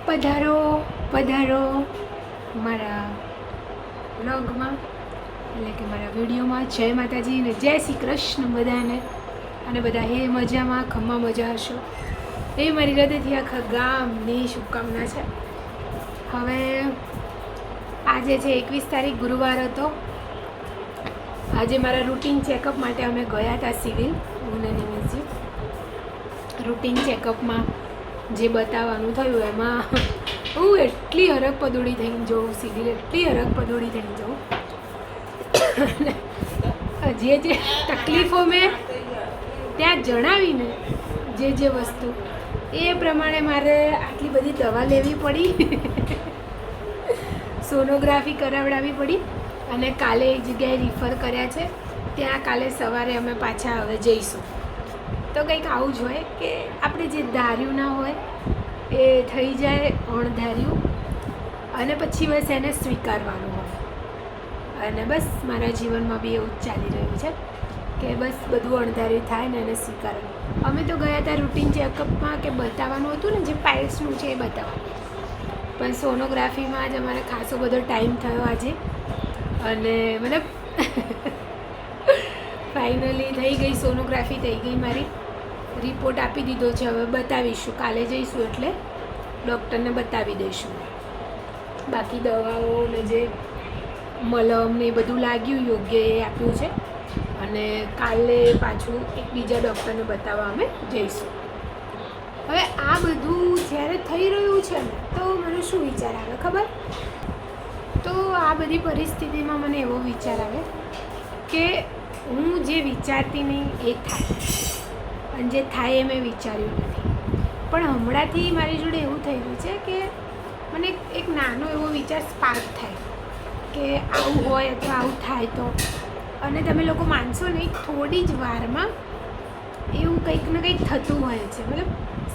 પધારો પધારો મારા વ્લોગમાં, એટલે કે મારા વિડીયોમાં. જય માતાજી ને જય શ્રી કૃષ્ણ બધાને. અને બધા હે મજામાં, ખમ્મા મજા હશો એ મારી હૃદયથી આખા ગામની શુભકામના છે. હવે આજે છે 21 તારીખ, ગુરુવાર હતો. આજે મારા રૂટીન ચેકઅપ માટે અમે ગયા હતા સિવિલ, હું ને નિમેશજી. રૂટીન ચેકઅપમાં જે બતાવવાનું થયું એમાં હું એટલી હરક પદોડી થઈને જાઉં, સિવિલ એટલી હરક પદોડી થઈને જાઉં. જે જે તકલીફો મેં ત્યાં જણાવીને, જે વસ્તુ એ પ્રમાણે મારે આટલી બધી દવા લેવી પડી, સોનોગ્રાફી કરાવડાવવી પડી. અને કાલે એક જગ્યાએ રિફર કર્યા છે, ત્યાં કાલે સવારે અમે પાછા હવે જઈશું. તો કંઈક આવું જ હોય કે આપણે જે ધાર્યું ના હોય એ થઈ જાય અણધાર્યું, અને પછી બસ એને સ્વીકારવાનું હોય. અને બસ મારા જીવનમાં બી એવું જ ચાલી રહ્યું છે કે બસ બધું અણધાર્યું થાય ને એને સ્વીકારવાનું. અમે તો ગયા હતા રૂટીન ચેકઅપમાં કે બતાવવાનું હતું ને, જે પાઇલ્સનું છે એ બતાવવાનું, પણ સોનોગ્રાફીમાં જ અમારે ખાસો બધો ટાઈમ થયો આજે. અને મતલબ ફાઇનલી થઈ ગઈ, સોનોગ્રાફી થઈ ગઈ મારી. રિપોર્ટ આપી દીધો છે, હવે બતાવીશું. કાલે જઈશું એટલે ડૉક્ટરને બતાવી દઈશું. બાકી દવાઓ ને જે મલમ ને એ બધું લાગ્યું યોગ્ય એ આપ્યું છે. અને કાલે પાછું એક બીજા ડૉક્ટરને બતાવવા અમે જઈશું. હવે આ બધું જ્યારે થઈ રહ્યું છે ને, તો મને શું વિચાર આવે ખબર? તો આ બધી પરિસ્થિતિમાં મને એવો વિચાર આવે કે હું જે વિચારતી નહીં એ થાય, અને જે થાય એ મેં વિચાર્યું નથી. પણ હમણાંથી મારી જોડે એવું થઈ રહ્યું છે કે મને એક નાનો એવો વિચાર સ્પાર્ક થાય કે આવું હોય અથવા આવું થાય તો. અને તમે લોકો માનશો નહીં, થોડી જ વારમાં એવું કંઈક ને કંઈક થતું હોય છે. મતલબ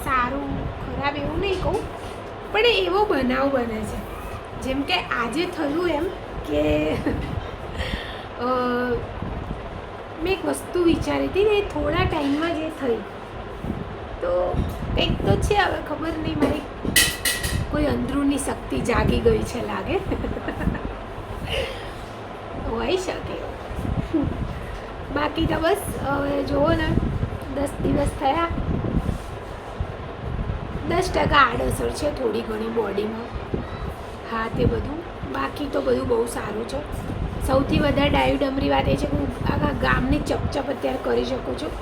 સારું ખરાબ એવું નહીં કહું, પણ એવો બનાવ બને છે. જેમ કે આજે થયું એમ કે મેં એક વસ્તુ વિચારી હતી ને, એ થોડા ટાઈમમાં જે થઈ, તો કંઈક તો છે. હવે ખબર નહીં, મારી કોઈ અંદરૂની શક્તિ જાગી ગઈ છે લાગે. હોઈ શકે. બાકી તો બસ હવે જુઓ ને, 10 દિવસ થયા, 10% આડઅસર છે થોડી ઘણી બોડીમાં. હા, તે બધું. બાકી તો બધું બહુ સારું છે. સૌથી વધારે ડાયુડમરી વાત એ છે કે હું આખા ગામની ચપચપ અત્યારે કરી શકું છું,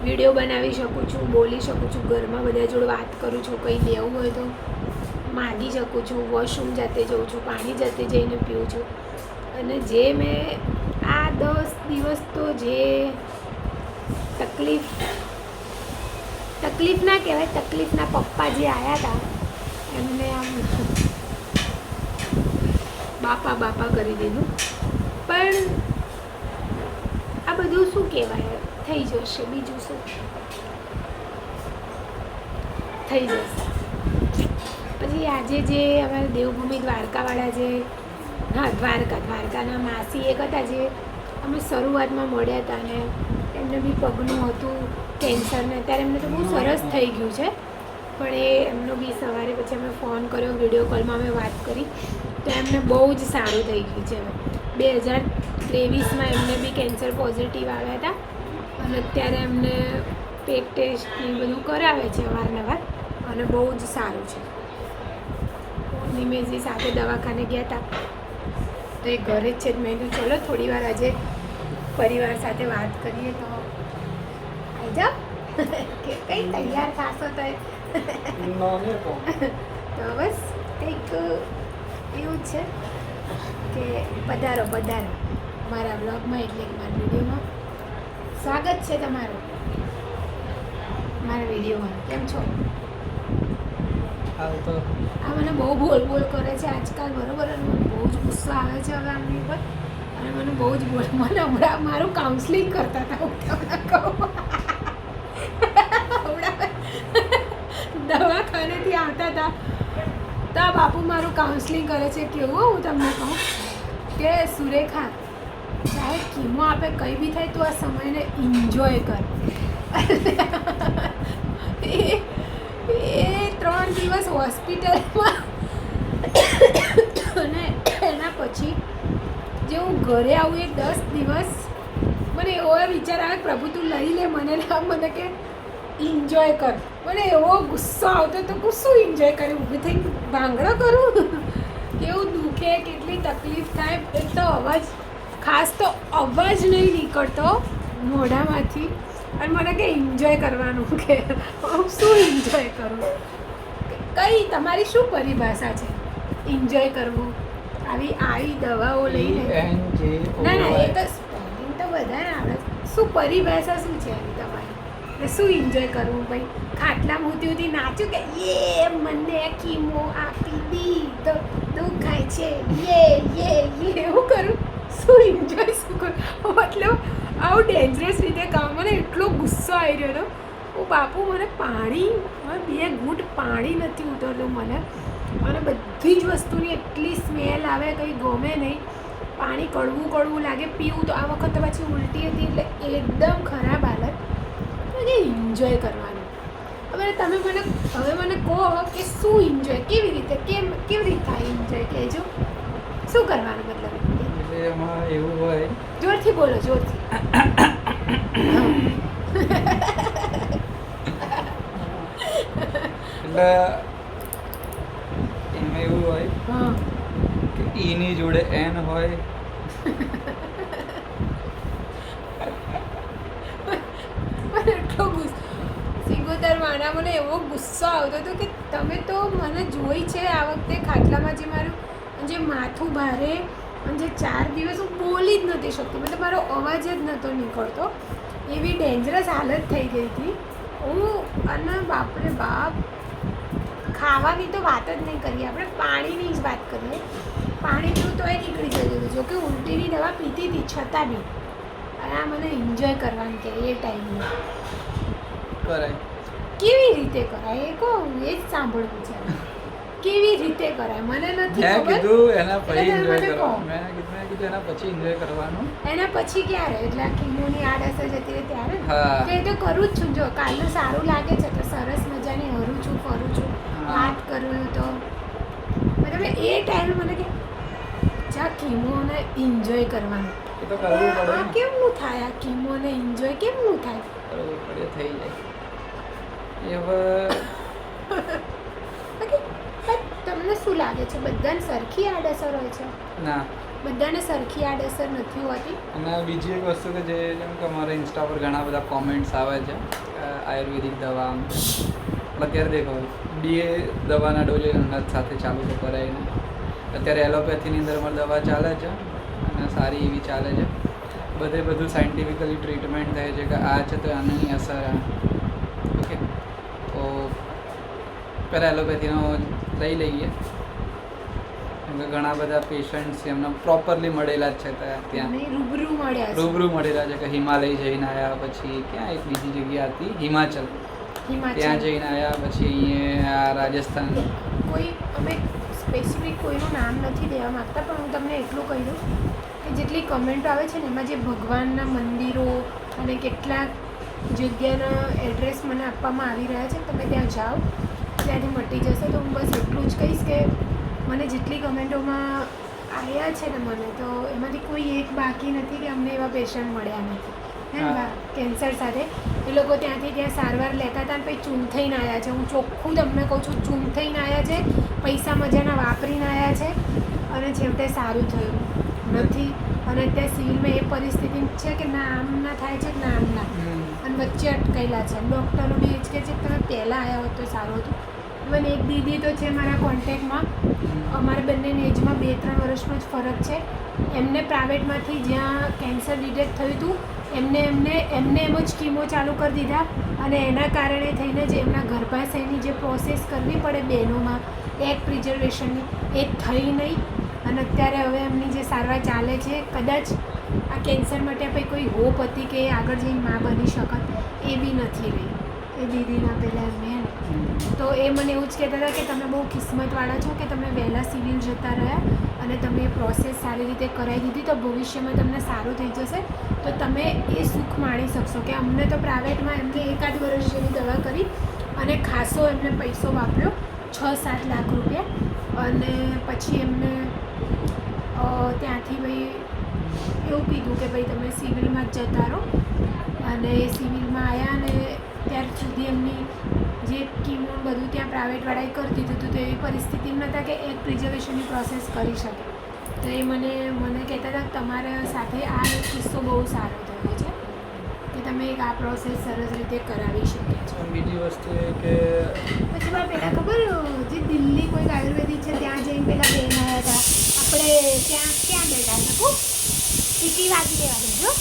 વિડીયો બનાવી શકું છું, બોલી શકું છું, ઘરમાં બધા જોડે વાત કરું છું, કંઈ લેવું હોય તો માગી શકું છું, વોશરૂમ જાતે જાઉં છું, પાણી જાતે જઈને પીવું છું. અને જે મેં આ 10 દિવસ તો જે તકલીફ ના કહેવાય, તકલીફના પપ્પા જે આવ્યા હતા એમને આમ બાપા કરી દીધું. પણ આ બધું શું કહેવાય, થઈ જશે. બીજું શું, થઈ જશે. પછી આજે જે અમારા દેવભૂમિ દ્વારકાવાળા જે, હા દ્વારકાના માસી એક હતા, જે અમે શરૂઆતમાં મળ્યા હતા, ને એમને બી પગનું હતું કેન્સર ને. અત્યારે એમને તો બહુ સરસ થઈ ગયું છે. પણ એમનો બી સવારે પછી અમે ફોન કર્યો, વિડીયો કોલમાં અમે વાત કરી, તો એમને બહુ જ સારું થઈ ગયું છે. 2023માં એમને બી કેન્સર પોઝિટિવ આવ્યા હતા, અને અત્યારે એમને પેટ ટેસ્ટ ને બધું કરાવે છે અવારનવાર, અને બહુ જ સારું છે. નિમેશજી સાથે દવાખાને ગયા હતા, તો એ ઘરે જ છે. મેં કીધું ચલો થોડી વાર આજે પરિવાર સાથે વાત કરીએ. તો આવી જાઓ કે કંઈ તૈયાર થશો તો તો બસ કંઈક એવું જ છે કે પધારો મારા બ્લોગમાં, એટલે કે મારા વિડીયોમાં. સ્વાગત છે તમારું મારા વિડીયોમાં. કેમ છો? આ મને બહુ બોલ કરે છે આજકાલ, બરાબર? અને મને બહુ જ ગુસ્સો આવે છે હવે આમની ઉપર, અને મને બહુ જ મને હમણાં મારું કાઉન્સલિંગ કરતા હતા, હું તમને કહું. દવાખાનેથી આવતા હતા તો આ બાપુ મારું કાઉન્સલિંગ કરે છે. કેવું હું તમને કહું કે સુરેખા, ચાહે કીમો આપે, કંઈ બી થાય, તો આ સમયને એન્જોય કર. એ 3 દિવસ હોસ્પિટલમાં અને એના પછી જે હું ઘરે આવું એ 10 દિવસ મને એવો વિચાર આવે પ્રભુ તું લઈ લે મને મને કે એન્જોય કર. મને એવો ગુસ્સો આવતો તો હું શું એન્જોય કરી ઊભી થઈને ભાંગડો કરું. કેવું દુખે, કેટલી તકલીફ થાય. એક તો અવાજ, ખાસ તો અવાજ નહીં નીકળતો મોઢામાંથી. અને મને કે એન્જોય કરવાનું, કે હું શું એન્જોય કરું. કઈ તમારી શું પરિભાષા છે એન્જોય કરવું? આવી દવાઓ લઈને ના એ તો સ્પેલિંગ તો બધાને આવડે. શું પરિભાષા શું છે એની તમારી? શું એન્જોય કરવું ભાઈ? ખાટલામાં ઉતી નાચું કે યે મને કીમો આપી દી તો દુખાય છે યે એવું કરું? શું એન્જોય શું કરું? મતલબ આવું ડેન્જરસ રીતે કામ. મને એટલો ગુસ્સો આવી રહ્યો હતો. બાપુ મને પાણી, બે ઘૂંટ પાણી નથી ઉતરતું મને. અને બધી જ વસ્તુની એટલી સ્મેલ આવે, કંઈ ગમે નહીં. પાણી કડવું કડવું લાગે. પીવું તો આ વખત પછી ઉલટી હતી એટલે એકદમ ખરાબ હાલત. એન્જોય કરવાનું. હવે તમે મને કહો કે શું એન્જોય, કેવી રીતે થાય એન્જોય કહેજો. શું કરવાનું મતલબ? એટલે એમાં એવું હોય, જોરથી બોલો, જોરથી. એટલે એમાં એવું હોય કે ઈની જોડે એન હોય. એટલો ગુસ્સો સિંગોતર માના મને એવો ગુસ્સો આવતો હતો કે તમે તો મને જોઈ છે આ વખતે ખાટલામાં જે મારું જે માથું ભારે અને જે 4 દિવસ હું બોલી જ નથી શકતી. મતલબ મારો અવાજ જ નહોતો નીકળતો. એવી ડેન્જરસ હાલત થઈ ગઈ હતી હું. અને બાપરે બાપ, ખાવાની તો વાત જ નહીં કરીએ આપણે, પાણીની જ વાત કરીએ. પાણી પીવું તોય નીકળી જતું હતું. જોકે ઉલટીની દવા પીતી હતી છતાં બી. અને આ મને એન્જોય કરવાનું કે એ ટાઈમે કરાય. કેવી રીતે કરાય એ કહો, એ જ સાંભળવું છે. કેવી રીતે કરાય મને નથી ખબર. મેં કીધું એના પછી એન્જોય કરવાનું. મેં કીધું એના પછી એન્જોય કરવાનું. એના પછી ક્યારે? એટલે આ કિમોની આડઅસર જતી રહે ત્યારે ને? હા. તો એ તો કરું જ છું. જો કાલનું સારું લાગે છે તો સરસ મજાની હરું છું, ફરું છું, વાત કરું તો મતલબ એ ટાઈમે મને કે જા કિમોને એન્જોય કરવાનું. એ તો કરવું પડે. આ કેમનું થાય? આ કિમોને એન્જોય કેમનું થાય? કરવું પડે, થઈ જાય. એ હવે તમને શું લાગે છે બધાને સરખી આડઅસર હોય છે? ના, બધાને સરખી આડઅસર નથી હોતી. અને બીજી એક વસ્તુ કે જેમ કે અમારા ઇન્સ્ટા પર ઘણા બધા કોમેન્ટ્સ આવે છે આયુર્વેદિક દવા. અત્યારે દેખો બે દવાના ડોઝ સાથે ચાલુ તો કરાય ને. અત્યારે એલોપેથીની અંદર અમારી દવા ચાલે છે અને સારી એવી ચાલે છે. બધું સાયન્ટિફિકલી ટ્રીટમેન્ટ થાય છે કે આ છે તો આની અસર. ઓકે, તો પહેલાં એલોપેથીનો લઈ લઈએ. કેમ કે ઘણા બધા પેશન્ટ્સ એમને પ્રોપરલી મળેલા જ છે ત્યાં રૂબરૂ મળેલા છે. કે હિમાલય જઈને આવ્યા, પછી ક્યાં એક બીજી જગ્યા હતી હિમાચલ, ત્યાં જઈને આવ્યા, પછી અહીંયા રાજસ્થાન. કોઈ અમે સ્પેસિફિક કોઈનું નામ નથી દેવા માગતા, પણ હું તમને એટલું કહી દઉં કે જેટલી કમેન્ટો આવે છે ને એમાં જે ભગવાનના મંદિરો અને કેટલાક જગ્યાના એડ્રેસ મને આપવામાં આવી રહ્યા છે, તમે ત્યાં જાઓ, ત્યાંથી મટી જશે. તો હું બસ એટલું જ કહીશ કે મને જેટલી કમેન્ટોમાં આવ્યા છે ને મને, તો એમાંથી કોઈ એક બાકી નથી કે અમને એવા પેશન્ટ મળ્યા નથી કેન્સર સાથે. એ લોકો ત્યાંથી ત્યાં સારવાર લેતા હતા અને પછી ચૂમ થઈને આવ્યા છે. હું ચોખ્ખું તમને કહું છું, ચૂમ થઈને આવ્યા છે, પૈસા મજાના વાપરીને આવ્યા છે અને છેવટે સારું થયું નથી. અને અત્યારે સિવિલમાં એ પરિસ્થિતિ છે કે ના આમ ના થાય છે ના આમ ના, અને વચ્ચે અટકેલા છે. ડૉક્ટરો બી એ જ કહે છે કે તમે પહેલાં આવ્યા હોત તો સારું હતું. ઇવન એક દીદી તો છે મારા કોન્ટેક્ટમાં, અમારા બંનેની એજમાં 2-3 વર્ષનો જ ફરક છે. એમને પ્રાઇવેટમાંથી જ્યાં કેન્સર ડિટેક્ટ થયું હતું એમને એમ જ કીમો ચાલુ કરી દીધા, અને એના કારણે થઈને જે એમના ગર્ભાશયની જે પ્રોસેસ કરવી પડે બહેનોમાં એગ પ્રિઝર્વેશનની, એ થઈ નહીં. અને અત્યારે હવે એમની જે સારવાર ચાલે છે, કદાચ આ કેન્સર માટે પછી કોઈ હોપ હતી કે આગળ જઈને મા બની શકત, એ બી નથી રહી એ દીદીના પહેલાં મેં. તો એ મને એવું જ કહેતા હતા કે તમે બહુ કિસ્મતવાળા છો કે તમે વહેલા સિવિલ જતા રહ્યા અને તમે એ પ્રોસેસ સારી રીતે કરાવી દીધી, તો ભવિષ્યમાં તમને સારું થઈ જશે, તો તમે એ સુખ માણી શકશો. કે અમને તો પ્રાઇવેટમાં એમને 1-8 વર્ષ જેવી દવા કરી અને ખાસો એમને પૈસો વાપર્યો, 6-7 લાખ રૂપિયા. અને પછી એમને ત્યાંથી ભાઈ એવું કીધું કે ભાઈ તમે સિવિલમાં જ જતા રહો. અને સિવિલમાં આવ્યા અને ત્યાર સુધી એમની જે કીમો બધું ત્યાં પ્રાઇવેટવાળાએ કરી દીધું હતું, તો એવી પરિસ્થિતિ નહોતા કે એક પ્રિઝર્વેશનની પ્રોસેસ કરી શકે. તો એ મને કહેતા હતા કે તમારા સાથે આ કિસ્સો બહુ સારો થયો છે કે તમે એક આ પ્રોસેસ સરસ રીતે કરાવી શકે છો. બીજી વસ્તુ એ કે પછી મારે પહેલાં ખબર જે દિલ્હી કોઈ આયુર્વેદિક છે ત્યાં જઈને પહેલાં બેન આવ્યા હતા આપણે ક્યાં બેઠા શકું ટીકી વાગી લેવા દેજો.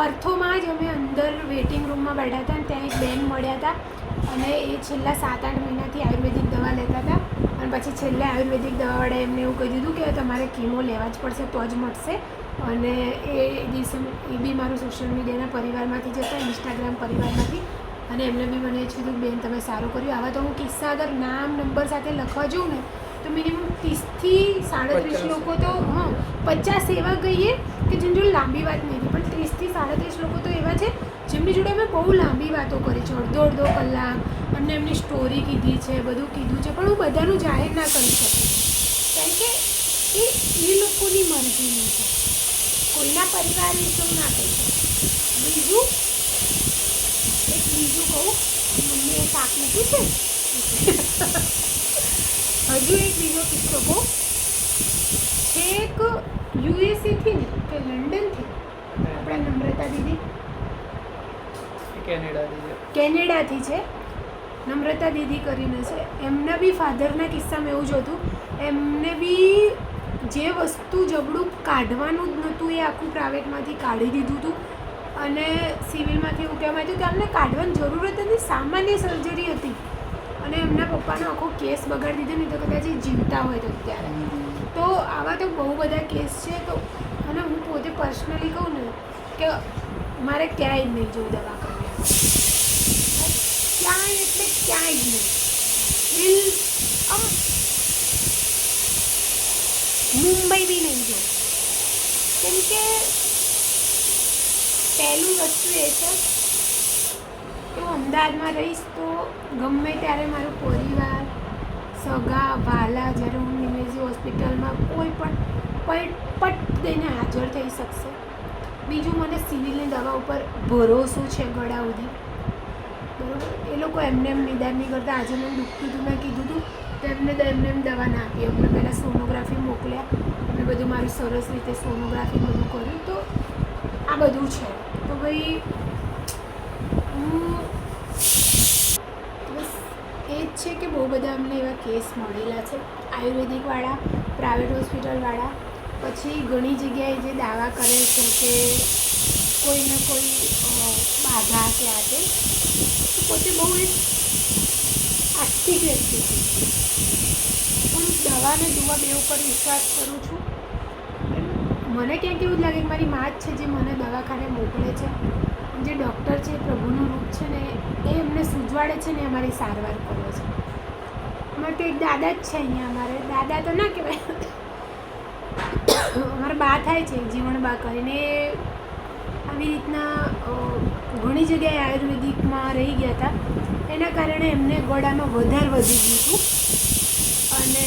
ઓર્થોમાં જ અમે અંદર વેઇટિંગ રૂમમાં બેઠા હતા અને ત્યાં એક બેન મળ્યા હતા અને એ છેલ્લા 7-8 મહિનાથી આયુર્વેદિક દવા લેતા હતા. અને પછી છેલ્લે આયુર્વેદિક દવાવાળાએ એમને એવું કહી દીધું કે તમારે કીમો લેવા જ પડશે તો જ મળશે. અને એ દિવસે એ બી મારું સોશિયલ મીડિયાના પરિવારમાંથી જ હતા, ઇન્સ્ટાગ્રામ પરિવારમાંથી. અને એમને બી મને જ કીધું બેન તમે સારું કર્યું. આવા તો હું કિસ્સા અગર નામ નંબર સાથે લખવા જાઉં ને તો મિનિમમ 30થી 37 લોકો તો 50 એવા કહીએ કે જેની જોડે લાંબી વાત નહીં હતી, પણ 30થી 37 લોકો તો એવા છે જેમની જોડે અમે બહુ લાંબી વાતો કરી છે, અડધો કલાક. અને એમની સ્ટોરી કીધી છે, બધું કીધું છે, પણ હું બધાનું જાહેર ના કરી શકું કારણ કે એ લોકોની મરજીનું છે, કોઈના પરિવાર વિશે હું ના કહી શકું. બીજું કહું, મમ્મીએ શાક મૂક્યું છે. હજુ એક બીજો કિસ્સો કહું. છેક યુએસએથી ને કે લંડનથી આપણા નમ્રતા દીદી કેનેડાથી છે, નમ્રતા દીદી કરીને છે. એમના બી ફાધરના કિસ્સામાં એવું જ હતું. એમને બી જે વસ્તુ જબડું કાઢવાનું જ નહોતું એ આખું પ્રાઇવેટમાંથી કાઢી દીધું હતું. અને સિવિલમાંથી એવું કહેવામાં આવ્યું કે અમને કાઢવાની જરૂરત નથી, સામાન્ય સર્જરી હતી. અને એમના પપ્પાનો આખો કેસ બગાડી દીધો, નહીં તો કદાચ એ જીવતા હોય તો ત્યારે. તો આવા તો બહુ બધા કેસ છે. તો અને હું પોતે પર્સનલી કહું ને કે મારે ક્યાંય જ નહીં જવું દવા કરવા, ક્યાંય એટલે ક્યાંય જ નહીં. મુંબઈ બી નહીં જવું, કેમ કે પહેલું વસ્તુ એ છે કે હું અમદાવાદમાં રહીશ તો ગમે ત્યારે મારું પરિવાર, સગા વહાલા, જ્યારે હું નિમેજી હોસ્પિટલમાં કોઈ પણ પટ દઈને હાજર થઈ શકશે. બીજું, મને સિવિલની દવા ઉપર ભરોસો છે ગળા સુધી, બરાબર. એ લોકો એમને નિદાન નહીં કરતા. આજે મને દુખતું હતું, મેં કીધું હતું તો એમને એમ દવા ના આપી. અમને પહેલાં સોનોગ્રાફી મોકલ્યા, એમને બધું મારું સરસ રીતે સોનોગ્રાફી બધું કર્યું. તો આ બધું છે. તો ભાઈ બસ એ જ છે કે બહુ બધા અમને એવા કેસ મળેલા છે, આયુર્વેદિકવાળા, પ્રાઇવેટ હોસ્પિટલવાળા. પછી ઘણી જગ્યાએ જે દાવા કરે છે કે કોઈને કોઈ બાધા કે આ છે, તો પોતે બહુ એક આસ્તિક વ્યક્તિ છે, પણ દવાને દુવા બે ઉપર વિશ્વાસ કરું છું. મને ક્યાંક એવું જ લાગે કે મારી મા જ છે જે મને દવાખાને મોકલે છે. જે ડૉક્ટર છે એ પ્રભુનું રૂપ છે ને, એ એમને સૂઝવાડે છે ને અમારી સારવાર કરે છે. અમારે તો એક દાદા જ છે અહીંયા, અમારે દાદા તો ના કહેવાય, અમારા બા થાય છે, જીવણબા કરીને. આવી રીતના ઘણી જગ્યાએ આયુર્વેદિકમાં રહી ગયા હતા, એના કારણે એમને ગળામાં વધારે વધી ગયું હતું. અને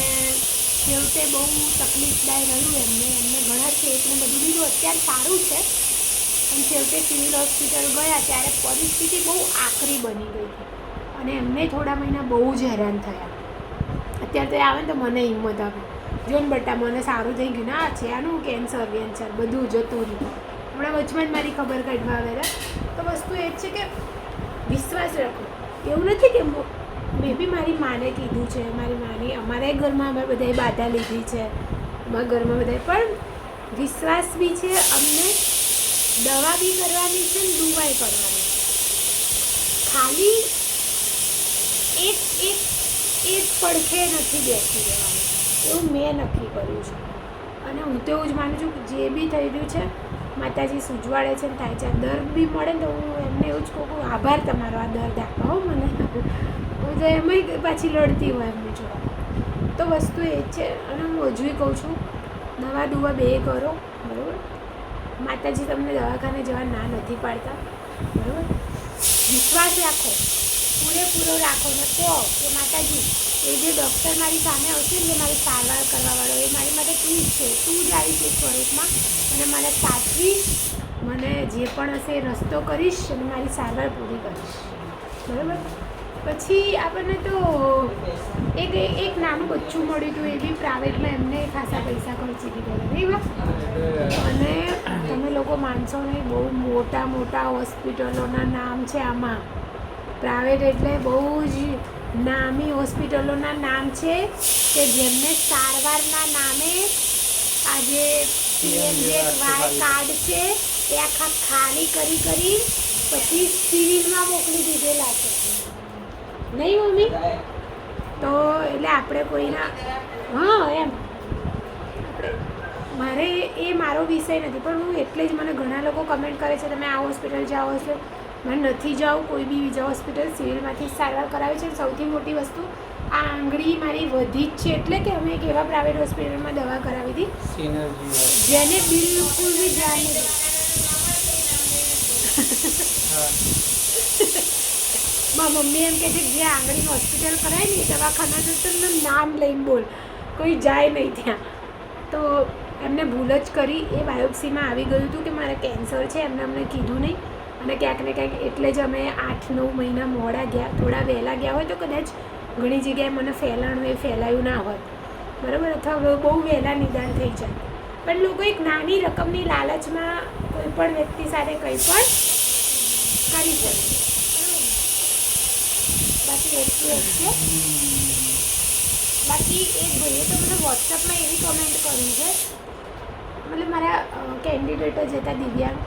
છેવટે બહુ તકલીફદાય રહ્યું એમને ઘણા ચેકને બધું લીધું. અત્યારે સારું છે, અને છેવટે સિવિલ હોસ્પિટલ ગયા ત્યારે પરિસ્થિતિ બહુ આકરી બની ગઈ હતી અને એમને થોડા મહિના બહુ જ હેરાન થયા. અત્યારે તો આવે ને તો મને હિંમત આપે, જો ને બટા મને સારું થઈ ગયું ને, આ છે આનું કેન્સર બધું જતું રહ્યું. હમણાં વચમાં જ મારી ખબર કાઢવા આવેલા. તો વસ્તુ એ જ છે કે વિશ્વાસ રાખો. એવું નથી કે મેં બી મારી માને કીધું છે, મારી માની અમારા ઘરમાં અમે બધાએ બાધા લીધી છે, અમારા ઘરમાં બધાએ, પણ વિશ્વાસ બી છે અમને, દવા બી કરવાની છે ને દુવાઈ કરવાની છે. ખાલી એક પડખે નથી બેસી રહેવાનું, એવું મેં નક્કી કર્યું છે. અને હું તો એવું જ માનું છું કે જે બી થઈ રહ્યું છે માતાજી સૂઝવાડે છે ને થાય છે. દર્દ બી મળે ને તો હું એમને એવું જ કહું, આભાર તમારો આ દર્દ આપવા હો મને. હું તો એમાંય પાછી લડતી હોય એમની જોડે. તો વસ્તુ એ જ છે. અને હું હજુય કહું છું, દવા દુવા બે કરો, બરાબર. માતાજી તમને દવાખાને જવા ના નથી પાડતા, બરાબર. વિશ્વાસ રાખો. પૂરેપૂરો રાખો ને કહો કે માતાજી એ જે ડૉક્ટર મારી સામે આવશે ને જે મારી સારવાર કરવાવાળો એ મારી માટે તું જ છે, તું જ આવીશ એ સ્વરૂપમાં અને મને સાચવીશ, મને જે પણ હશે એ રસ્તો કરીશ અને મારી સારવાર પૂરી કરીશ. બરાબર. પછી આપણને તો એક નાનું બચ્ચું મળ્યું હતું, એ બી પ્રાઇવેટમાં એમને ખાસા પૈસા ખર્ચી દીધા નહીં બા. અને તમે લોકો માનશો નહીં, બહુ મોટા મોટા હોસ્પિટલોના નામ છે આમાં. પ્રાઇવેટ એટલે બહુ જ નામી હોસ્પિટલોના નામ છે કે જેમને સારવારના નામે આજે PMJY કાર્ડ છે એ આખા ખાલી કરી પછી સિવિલમાં મોકલી દીધેલા છે. નહીં મમ્મી? તો એટલે આપણે કોઈના એમ મારે એ મારો વિષય નથી, પણ હું એટલે જ મને ઘણા લોકો કમેન્ટ કરે છે તમે આ હોસ્પિટલ જાઓ છો, મને નથી જાઉં કોઈ બી બીજા હોસ્પિટલ, સિવિલમાંથી સારવાર કરાવે છે. સૌથી મોટી વસ્તુ આ આંગળી મારી વધી જ છે એટલે કે અમે એક એવા પ્રાઇવેટ હોસ્પિટલમાં દવા કરાવી હતી જેને બિલકુલ બી ધ્યાન નહીં. મારા મમ્મી એમ કહે છે કે જે આંગળીનું હોસ્પિટલ કરાય ને એ દવાખાના તો તમને નામ લઈને બોલ, કોઈ જાય નહીં ત્યાં. તો એમને ભૂલ જ કરી, એ બાયોપ્સીમાં આવી ગયું હતું કે મારે કેન્સર છે, એમને અમને કીધું નહીં અને ક્યાંક ને ક્યાંક એટલે જ અમે 8-9 મહિના મોડા ગયા. થોડા વહેલા ગયા હોય તો કદાચ ઘણી જગ્યાએ મને ફેલાયું ના હોત, બરાબર, અથવા બહુ વહેલા નિદાન થઈ જાય. પણ લોકો એક નાની રકમની લાલચમાં કોઈ પણ વ્યક્તિ સાથે કંઈ પણ કરી શકે. બાકી એટલું જ છે. બાકી એક ભાઈએ તો મને વોટ્સઅપમાં એવી કમેન્ટ કરી છે, મતલબ મારા કેન્ડિડેટ જ હતા દિવ્યાંગ,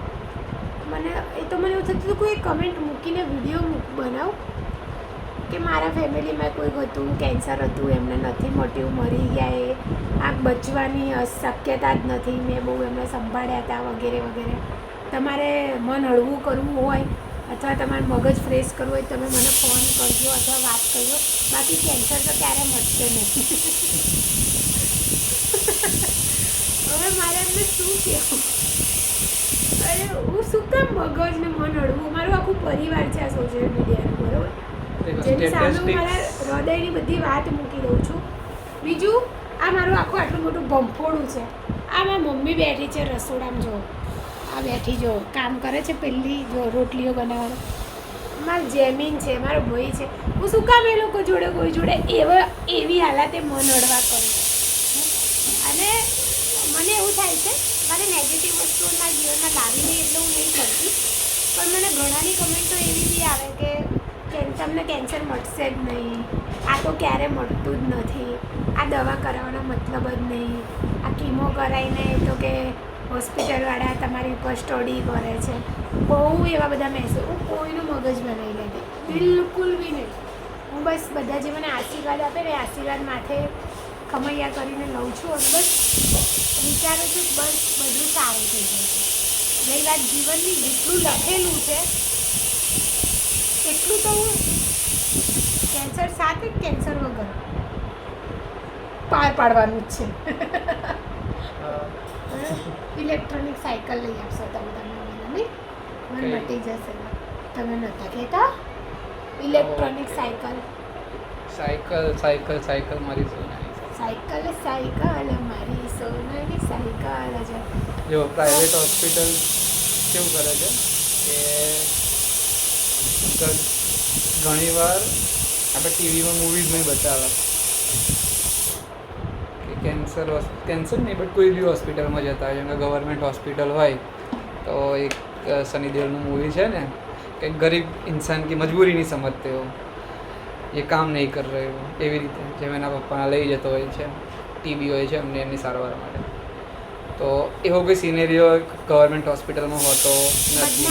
મને એવું થતું હતું કોઈ કમેન્ટ મૂકીને વિડીયો બનાવ કે મારા ફેમિલીમાં કોઈક હતું, કેન્સર હતું, એમને નથી મટ્યું, મરી ગયા, એ આ બચવાની શક્યતા જ નથી, મેં બહુ એમને સંભાળ્યા હતા વગેરે વગેરે. તમારે મન હળવું કરવું હોય અથવા તમારે મગજ ફ્રેશ કરવું હોય તમે મને ફોન કરજો અથવા વાત કરજો, બાકી કેન્સર તો ક્યારે મટશે નહીં. હવે મારે એમને શું કહેવું? અરે હું શું કામ મગજને મન હળવું? મારું આખું પરિવાર છે આ સોશિયલ મીડિયાનું, બરાબર, જેની સામે હું મારા હૃદયની બધી વાત મૂકી દઉં છું. બીજું આ મારું આખું આટલું મોટું ભંફોડું છે, આ મારી મમ્મી બેઠી છે રસોડામાં, જો આ બેઠી જો કામ કરે છે, પહેલી જો રોટલીઓ બનાવવાનું, મારી જેમીન છે, મારો ભાઈ છે. હું શું કામ એ લોકો જોડે કોઈ જોડે એવી હાલતે મન હળવા કરું? અને મને એવું થાય છે મારે નેગેટિવ વસ્તુઓ મારા જીવનમાં લાવી નહીં એટલે હું નહીં કરતી, પણ મને ઘણાની કમેન્ટો એવી બી આવે કે તમને કેન્સર મટશે જ નહીં, આ તો ક્યારે મટતું જ નથી, આ દવા કરાવવાનો મતલબ જ નહીં, આ કીમો કરાવીને તો કે હોસ્પિટલવાળા તમારી ઉપર સ્ટડી કરે છે. બહુ એવા બધા મેસેજ, હું કોઈનું મગજ બનાવી લેતી બિલકુલ બી નહીં. હું બસ બધા જે મને આશીર્વાદ આપે ને આશીર્વાદ માથે ખમૈયા કરીને લઉં છું અને બસ વિચારું છું બસ બધું સારું થઈ જાય. રહી વાત જીવનની, જેટલું લખેલું છે એટલું તો હું કેન્સર સાથે કેન્સર વગર પાર પાડવાનું જ છે. ઇલેક્ટ્રોનિક સાયકલ લઈ આપશો તમે મને, મને મટી જશે. તમે નહોતા કહેતા ઇલેક્ટ્રોનિક સાયકલ મારી સોનાની સાયકલ મારી સોનાની સાયકલ જ. જો પ્રાઇવેટ હોસ્પિટલ કેવું કરે છે કે ઘણીવાર આપણે ટીવીમાં મૂવીઝમાં બતાવે કે કેન્સર નહીં બટ કોઈ બી હોસ્પિટલમાં જતા હોય, જેમ કે ગવર્મેન્ટ હોસ્પિટલ હોય તો એક સની દેઓલનું મૂવી છે ને કે ગરીબ ઇન્સાન की मजबूरी नहीं समझते हो, ये काम नहीं कर रहे हो, એવી રીતે જેમ એના પપ્પાને લઈ જતો હોય છે, ટીબી હોય છે એમને એમની સારવાર માટે. તો એવો કોઈ સિનેરિયો ગવર્મેન્ટ હોસ્પિટલમાં હોતો નથી.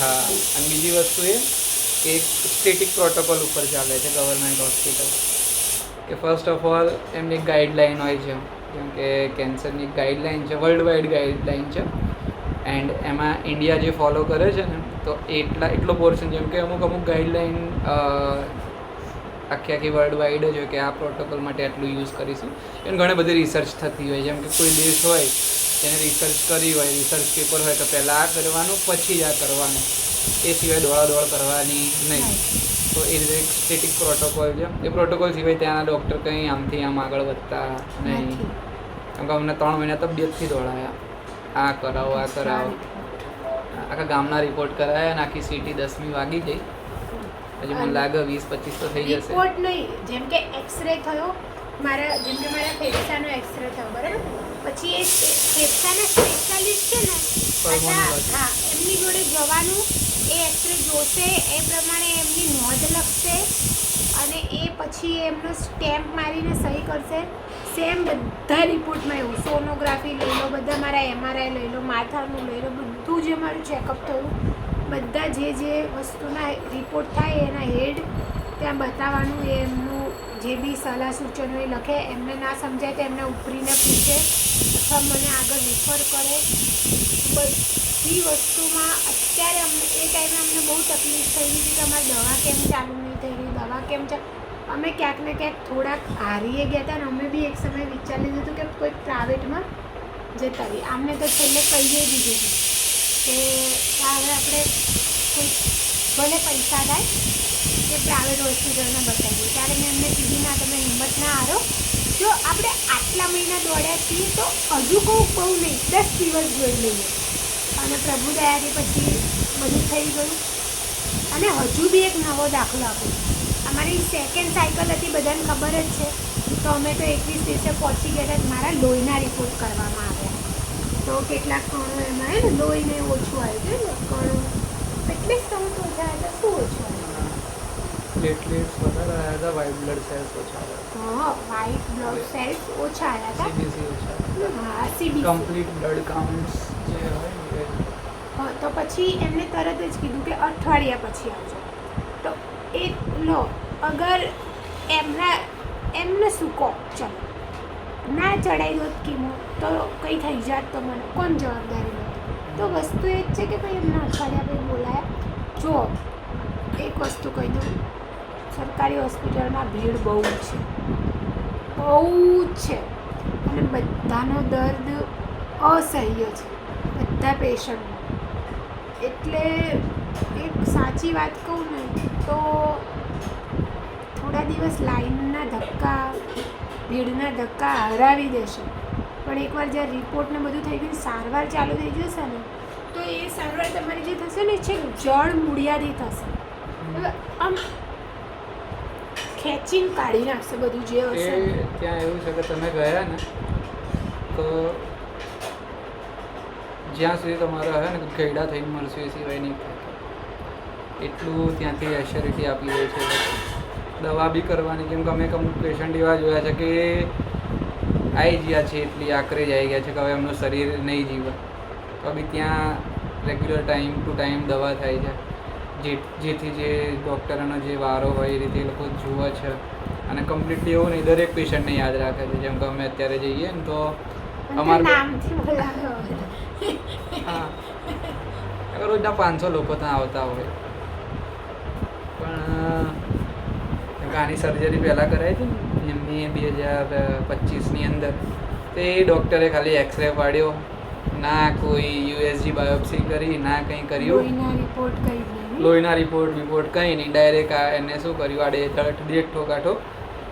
હા, અને બીજી વસ્તુ એ કે એક સ્ટેટિક પ્રોટોકોલ ઉપર ચાલે છે ગવર્મેન્ટ હોસ્પિટલ, કે ફર્સ્ટ ઓફ ઓલ એમની એક ગાઈડલાઇન હોય છે, જેમ કે કેન્સરની એક ગાઈડલાઇન છે, વર્લ્ડ વાઇડ ગાઈડલાઇન છે, એન્ડ એમાં ઇન્ડિયા જે ફોલો કરે છે ને તો એટલો પોર્શન, જેમ કે અમુક ગાઈડલાઇન આખી વર્લ્ડ વાઇડ જ હોય કે આ પ્રોટોકોલ માટે આટલું યુઝ કરીશું. એને ઘણી બધી રિસર્ચ થતી હોય, જેમ કે કોઈ દેશ હોય તેને રિસર્ચ કરી હોય, રિસર્ચ પેપર હોય તો પહેલાં આ કરવાનું પછી જ આ કરવાનું, એ સિવાય દોડાદોડ કરવાની નહીં. તો એ રીતે એક સ્ટેટિક પ્રોટોકોલ છે. એ પ્રોટોકોલ સિવાય ત્યાંના ડૉક્ટર કંઈ આમથી આમ આગળ વધતા નહીં. નથી. કેમ કે અમને 3 મહિના તબિયતથી દોડાયા, આ કરાવો આ કરાવો. આખા ગામના રિપોર્ટ કરાયા અને આખી સિટી 10મી વાગી ગઈ. હજી મને લાગે 20-25 તો થઈ જશે. રિપોર્ટ નહીં, જેમ કે એક્સરે થયો મારા, જેમ કે મારા ફેફસાનો એક્સરે થયો બરાબર, પછી એ ફેફસાના સ્પેશિયાલિસ્ટ છે ને, Pulmonologist. હા, એમની જોડે જવાનું, એ એક્સરે જોશે, એ પ્રમાણે એમની નોંધ લખશે અને એ પછી એમનો સ્ટેમ્પ મારીને સહી કરશે. સેમ બધા રિપોર્ટમાં એવું, સોનોગ્રાફી લઈ લો, બધા મારા MRI લઈ લો, માથાનું લઈ લો, બધું જે મારું ચેકઅપ થયું, બધા જે વસ્તુના રિપોર્ટ થાય એના હેડ ત્યાં બતાવવાનું. એ એમનું જે બી સલાહ સૂચનો એ લખે, એમને ના સમજાય તો એમને ઉપરીને પૂછે અથવા મને આગળ રિફર કરે. બધી વસ્તુમાં અત્યારે એ ટાઈમે અમને બહુ તકલીફ થઈ હતી કે અમારી દવા કેમ ચાલુ નહીં થઈ રહી, દવા કેમ અમે ક્યાંક ને ક્યાંક થોડાક હારીએ ગયા હતા. ને અમે બી એક સમય વિચારી લીધું હતું કે કોઈક પ્રાઇવેટમાં જતા રહીએ. આમને તો છેલ્લે કહીએ દીધું હતું કે હવે આપણે કોઈ ભલે પૈસા થાય કે પ્રાઇવેટ હોસ્પિટલમાં બતાવીએ. ત્યારે મેં એમને કીધું ના, તમે હિંમત ના હારો, જો આપણે આટલા મહિના દોડ્યા છીએ તો હજુ કહું બહુ નહીં, 10 દિવસ જોઈ લઈએ. અને પ્રભુ દયાથી પછી બધું થઈ ગયું. અને હજુ બી એક નવો દાખલો આપ્યો. અમારી સેકન્ડ સાયકલ હતી, બધાને ખબર જ છે. તો અમે તો 21 દિવસે પહોંચી ગયા હતા. મારા લોહીના રિપોર્ટ કરવામાં આવ્યા. તો કેટલાક કણો એમાં ને લોહીને ઓછું આવ્યું છે ને કણો, એટલે જ તમે તો ઓછા હતા. શું ઓછું આવ્યું? પ્લેટલેટ્સ વધારે આવ્યા હતા, વ્હાઇટ બ્લડ સેલ્સ ઓછા આવ્યા. હા, વ્હાઇટ બ્લડ સેલ્સ ઓછા આવ્યા હતા. CBC ઓછા આવ્યા. હા, CBC. કમ્પ્લીટ બ્લડ કાઉન્ટ્સ જે હોય ને એ. હા, તો પછી એમને તરત જ કીધું કે અઠવાડિયા પછી આવજો. તો એ લો, અગર એમને શું કહો, ચલો ના ચડાવી હોત કીમો તો કંઈ થઈ જાત તો મને કોણ જવાબદારી લે? તો વસ્તુ એ જ છે કે ભાઈ એમને અઠવાડિયા પછી બોલાયા. જો એક વસ્તુ કહી દઉં, સરકારી હોસ્પિટલમાં ભીડ બહુ છે, બહુ જ છે. અને બધાનો દર્દ અસહ્ય છે, બધા પેશન્ટનો. એટલે એક સાચી વાત કહું ને તો થોડા દિવસ લાઈનના ધક્કા, ભીડના ધક્કા હરાવી દેશે. પણ એકવાર જ્યારે રિપોર્ટ ને બધું થઈ ગયું, સારવાર ચાલુ થઈ જશે ને, તો એ સારવાર તમારી જે થશે ને, છે જળ મૂળિયાથી થશે. હવે આમ ખેંચીને કાઢી નાખશે બધું જે હશે. ત્યાં એવું છે કે તમે ગયા ને તો જ્યાં સુધી તમારે હે ને ગયડા થઈને મળશે એ સિવાય નહીં થાય. એટલું ત્યાંથી એશ્યોરિટી આપી દે છે. દવા બી કરવાની, કેમ કે અમે અમુક પેશન્ટ એવા જોયા છે કે આવી ગયા છે, એટલી આખરે જ આવી ગયા છે કે હવે એમનું શરીર નહીં જીવે, તો બી ત્યાં રેગ્યુલર ટાઈમ ટુ ટાઈમ દવા થાય છે. જેથી જે ડૉક્ટરોનો જે વારો હોય એ રીતે એ લોકો જુએ છે. અને કમ્પ્લીટલી એવું નહીં, દરેક પેશન્ટને યાદ રાખે છે. જેમ કે અમે અત્યારે જઈએ ને તો અમારે નામથી બોલાવ્યો. હા, રોજના 500 લોકો ત્યાં આવતા હોય. પણ આની સર્જરી પહેલાં કરાવી હતી ને એમની 2025ની અંદર, તે ડૉક્ટરે ખાલી એક્સરે પાડ્યો, ના કોઈ USG બાયોપ્સી કરી, ના કંઈ કર્યું, લોહીના રિપોર્ટ કંઈ નહીં. ડાયરેક્ટ એને શું કર્યું, આડે ડેટ ઠોકાઠો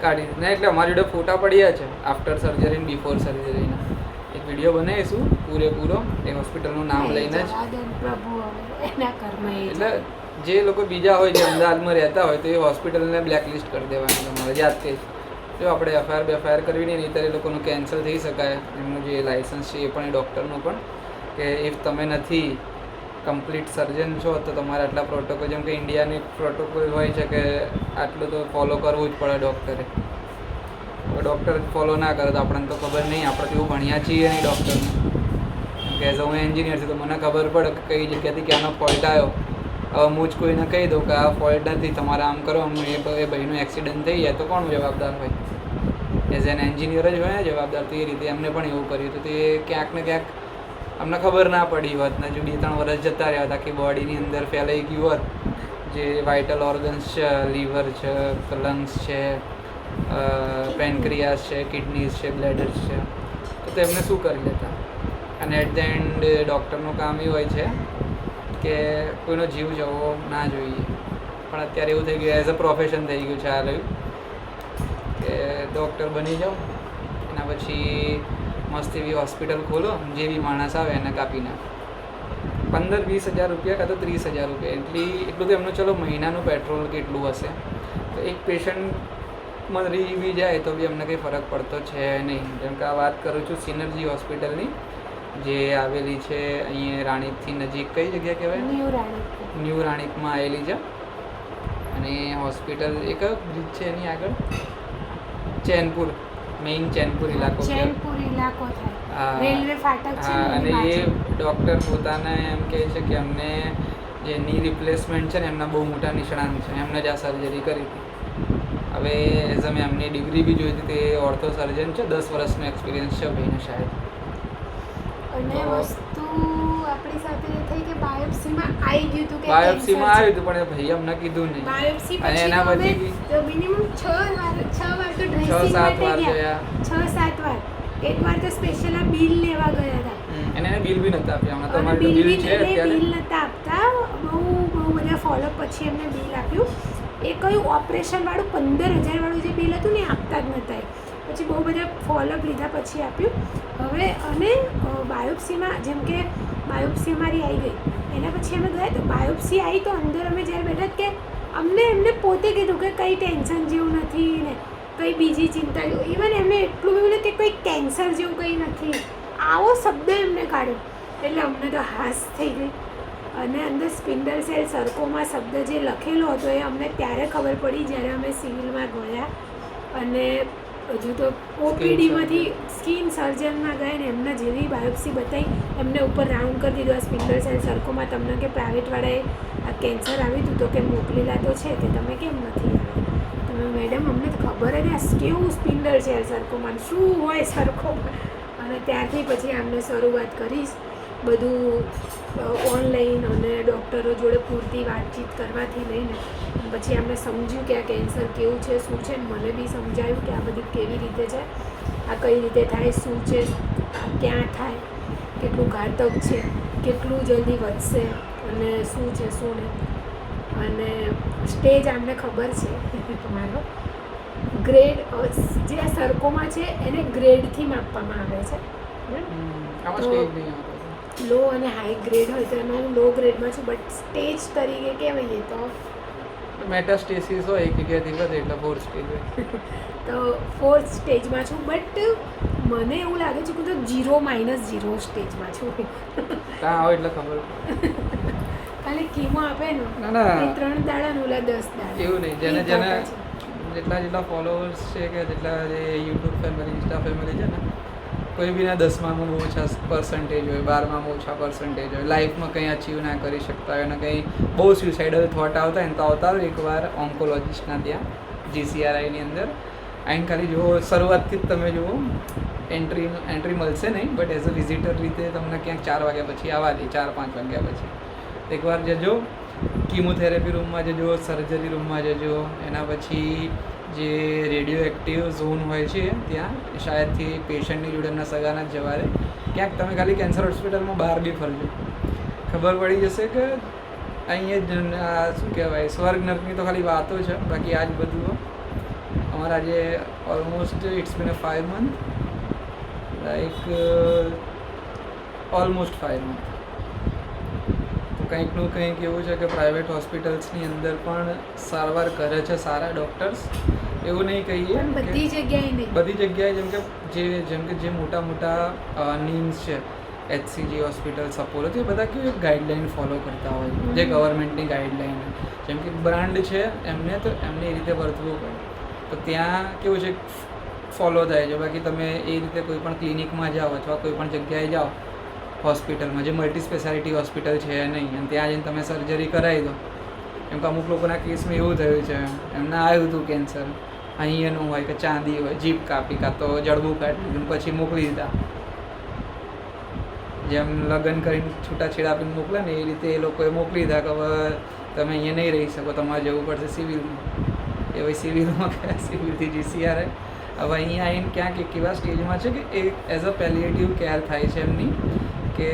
કાઢી દીધું. એટલે અમારી જોડે ફોટા પડ્યા છે આફ્ટર સર્જરી બિફોર સર્જરીના. એક વિડીયો બનાવીશું પૂરેપૂરો એ હોસ્પિટલનું નામ લઈને જ. એટલે જે લોકો બીજા હોય, જે અમદાવાદમાં રહેતા હોય, તો એ હોસ્પિટલને બ્લેકલિસ્ટ કરી દેવાની તમારે જાતે જ. જો આપણે FIR કરવી નહીં, નહીંતર એ લોકોનું કેન્સલ થઈ શકાય એમનું જે લાઇસન્સ છે એ પણ, એ ડૉક્ટરનું પણ, કે ઇફ તમે નથી કમ્પ્લીટ સર્જન છો તો તમારે આટલા પ્રોટોકોલ, જેમ કે ઇન્ડિયાની પ્રોટોકોલ હોય છે કે આટલું તો ફોલો કરવું જ પડે ડૉક્ટરે. ડૉક્ટર ફોલો ના કરે તો આપણને તો ખબર નહીં, આપણે તેવું ભણ્યા છીએ નહીં ડૉક્ટરને. કે એઝ હું એન્જિનિયર છું તો મને ખબર પડે કે કઈ જગ્યાથી ક્યાંનો ફોલ્ટ આવ્યો. હવે હું જ કોઈને કહી દઉં કે આ ફોલ્ટ નથી, તમારે આમ કરો, એ ભાઈનું એક્સિડન્ટ થઈ જાય તો કોણ જવાબદાર હોય? એઝ એન એન્જિનિયર જ હોય ને જવાબદાર. તો એ રીતે એમને પણ એવું કર્યું હતું. તો એ ક્યાંક ને ક્યાંક અમને ખબર ના પડી હોત ને, જો 2-3 વર્ષ જતા રહ્યા હતા કે બોડીની અંદર ફેલાઈ ગયું હોત જે વાઇટલ ઓર્ગન્સ છે, લીવર છે, લંગ્સ છે, પેનક્રિયાસ છે, કિડનીઝ છે, બ્લેડર્સ છે, તો તેમને શું કરી લેતા. અને એટ ધ એન્ડ ડૉક્ટરનું કામ એ હોય છે કે કોઈનો જીવ જવો ના જોઈએ. પણ અત્યારે એવું થઈ ગયું એઝ અ પ્રોફેશન થઈ ગયું છે આ રહ્યું કે ડૉક્ટર બની જાઓ એના પછી મસ્ત એવી હોસ્પિટલ ખોલો, જે બી માણસ આવે એને કાપી નાખો. 15-20 હજાર રૂપિયા કાં તો 30,000 રૂપિયા એટલું તો એમનું ચલો મહિનાનું પેટ્રોલ કેટલું હશે, તો એક પેશન્ટ મરી બી જાય તો બી અમને કંઈ ફરક પડતો છે નહીં. જેમ કે આ વાત કરું છું સિનર્જી હોસ્પિટલની, જે આવેલી છે અહીંયા રાણીપથી નજીક. કઈ જગ્યા કહેવાય? ન્યૂ રાણીપમાં આવેલી છે. અને હોસ્પિટલ એક બ્રિજ છે એની આગળ, ચેનપુર, મેઇન ચેનપુર ઇલાકો હા. રેલવે ફાટક છે હા, ને અને એ ડૉક્ટર પોતાને એમ કહે છે કે અમને જે ની રિપ્લેસમેન્ટ છે ને એમના બહુ મોટા નિષ્ણાંત છે, એમને જ આ સર્જરી કરી હતી. હવે એઝ અ મેં એમની ડિગ્રી બી જોઈ હતી, તે ઓર્થો સર્જન છે, 10 વર્ષનો એક્સપિરિયન્સ છે ભાઈને શાયદ. અને વસ્તુ આપણી સાથે એ થઈ કે બાયોપ્સીમાં આવી ગયું હતું કે બાયોપ્સીમાં આવ્યું હતું પણ એ ભાઈ અમને કીધું નહીં. બાયોપ્સી અને પછી એના અમે પછી મિનિમમ 6 વાર તો 6-7 ડ્રેસિંગ માટે વાર ગયા. ગયા. 6-7 વાર. એક વાર તો સ્પેશિયલ આ બિલ લેવા ગયા હતા. અને એને બિલ બી નહોતા આપ્યા. હમણાં અને તમારે બિલ બિલ છે અત્યારે. નહોતા આપતા. બહુ બધા ફોલોઅપ પછી એમને બિલ આપ્યું. એ કયું ઓપરેશનવાળું 15,000 વાળું જે બિલ હતું ને એ આપતા જ નહોતા. પછી બહુ બધા ફોલોઅપ લીધા પછી આપ્યું. હવે અને બાયોપ્સીમાં જેમ કે બાયોપ્સી અમારી આવી ગઈ, એના પછી અમે ગયા તો બાયોપ્સી આવી તો અંદર અમે જ્યારે બેઠા કે એમને પોતે કીધું કે કંઈ ટેન્શન જેવું નથી ને કંઈ બીજી ચિંતા જેવું. ઇવન એમને એટલું બોલ્યું કે કંઈ કેન્સર જેવું કંઈ નથી, આવો શબ્દ એમને કાઢ્યો. એટલે અમને તો હાસ થઈ ગઈ. અને અંદર સ્પિન્ડલ સેલ સર્કોમા શબ્દ જે લખેલો હતો એ અમને ત્યારે ખબર પડી જ્યારે અમે સિવિલમાં ગયા. અને હજુ તો ઓપીડીમાંથી સ્કિન સર્જનમાં ગયા ને એમના જેવી બાયોપ્સી બતાવી, એમને ઉપર રાઉન્ડ કરી દીધું આ સ્પિન્ડલ સેલ સર્કોમા તમને કે પ્રાઇવેટવાળાએ આ કેન્સર આવ્યું હતું તો કે મોકલેલા તો છે તે તમે કેમ નથી આવ્યા? તમે મેડમ અમને ખબર જ આ કેવું સ્પિન્ડલ સેલ સર્કોમા શું હોય સર્કોમા. અને ત્યારથી પછી આમને શરૂઆત કરીશ બધું ઓનલાઈન અને ડૉક્ટરો જોડે પૂરતી વાતચીત કરવાથી લઈને પછી આપણે સમજ્યું કે આ કેન્સર કેવું છે, શું છે. મને બી સમજાયું કે આ બધું કેવી રીતે છે, આ કઈ રીતે થાય, શું છે, આ ક્યાં થાય, કેટલું ઘાતક છે, કેટલું જલ્દી વધશે અને શું છે શું નહીં. અને સ્ટેજ આમને ખબર છે તમારો ગ્રેડ જે આ સર્કોમા છે એને ગ્રેડથી માપવામાં આવે છે. આમાં સ્ટેજ નહીં આવતો. લો અને હાઈ ગ્રેડ હોય તો એમાં હું લો ગ્રેડમાં છું, બટ સ્ટેજ તરીકે કહેવાય તો મેટાસ્ટેસિસ હોય એક જગ્યાએથી વધે એટલે 4th સ્ટેજ હોય. તો 4th સ્ટેજમાં છું. બટ મને એવું લાગે છે કે હું તો 0-0 સ્ટેજમાં છું. ત્યાં આવો એટલે ખબર. ખાલી કીમો આપે ને ના ના એ 3 દાડા ને ઓલા 10 દાડા એવું નહીં. જેટલા ફોલોવર્સ છે કે જેટલા જે યુટ્યુબ ફેમિલી, ઇન્સ્ટા ફેમિલી છે ને, કોઈ બી ના 10મામાં બહુ ઓછા પર્સન્ટેજ હોય, 12મામાં ઓછા પર્સન્ટેજ હોય, લાઈફમાં કંઈ અચીવ ના કરી શકતા હોય અને કંઈ બહુ સ્યુસાઇડલ થોટ આવતા હોય ને તો આવતા હોય એકવાર ઓન્કોલોજિસ્ટના ત્યાં GCRIની અંદર આઈને ખાલી જુઓ. શરૂઆતથી જ તમે જુઓ, એન્ટ્રી મળશે નહીં, બટ એઝ અ વિઝિટર રીતે તમને ક્યાંક 4 વાગ્યા પછી આવવા દે, 4-5 વાગ્યા પછી એકવાર જજો. કીમોથેરાપી રૂમમાં જજો, સર્જરી રૂમમાં જજો. એના પછી જે રેડિયો એક્ટિવ ઝોન હોય છે ત્યાં શાયદથી પેશન્ટની જોડે એમના સગાના જ જવા દે. ક્યાંક તમે ખાલી કેન્સર હોસ્પિટલમાં બહાર બી ફરજો, ખબર પડી જશે કે અહીંયા જ શું કહેવાય સ્વર્ગ નર્કની તો ખાલી વાતો છે, બાકી આ જ બધું. અમારા જે almost it's been 5 month, like almost 5 month. કંઈકનું કંઈક એવું છે કે પ્રાઇવેટ હોસ્પિટલ્સની અંદર પણ સારવાર કરે છે સારા ડૉક્ટર્સ, એવું નહીં કહીએ. બધી જગ્યાએ નહીં, બધી જગ્યાએ જેમ કે જે મોટા મોટા નીમ્સ છે, HCG હોસ્પિટલ, અપોલો, તો એ બધા કેવું એક ગાઈડલાઈન ફોલો કરતા હોય, જે ગવર્મેન્ટની ગાઈડલાઈન. જેમ કે બ્રાન્ડ છે એમને તો એમને એ રીતે વર્તવું પડે, તો ત્યાં કેવું છે ફોલો થાય છે. બાકી તમે એ રીતે કોઈ પણ ક્લિનિકમાં જાઓ અથવા કોઈ પણ જગ્યાએ જાઓ હોસ્પિટલમાં, જે મલ્ટી સ્પેશિયાલિટી હોસ્પિટલ છે નહીં, અને ત્યાં જઈને તમે સર્જરી કરાવી દો. કેમ કે અમુક લોકોના કેસમાં એવું થયું છે, એમને આવ્યું હતું કેન્સર, અહીંયાનું હોય કે ચાંદી હોય, જીભ કાપી કાં તો જડબું કાઢી લીધું પછી મોકલી દીધા. જેમ લગ્ન કરીને છૂટાછેડા આપીને મોકલે ને એ રીતે એ લોકોએ મોકલી દીધા કે હવે તમે અહીંયા નહીં રહી શકો, તમારે જવું પડશે સિવિલમાં. એ ભાઈ સિવિલમાં ગયા, સિવિલથી GCRI. હવે અહીંયા આવીને ક્યાંક એક એવા સ્ટેજમાં છે કે એ એઝ અ પેલિએટિવ કેર થાય છે એમની, કે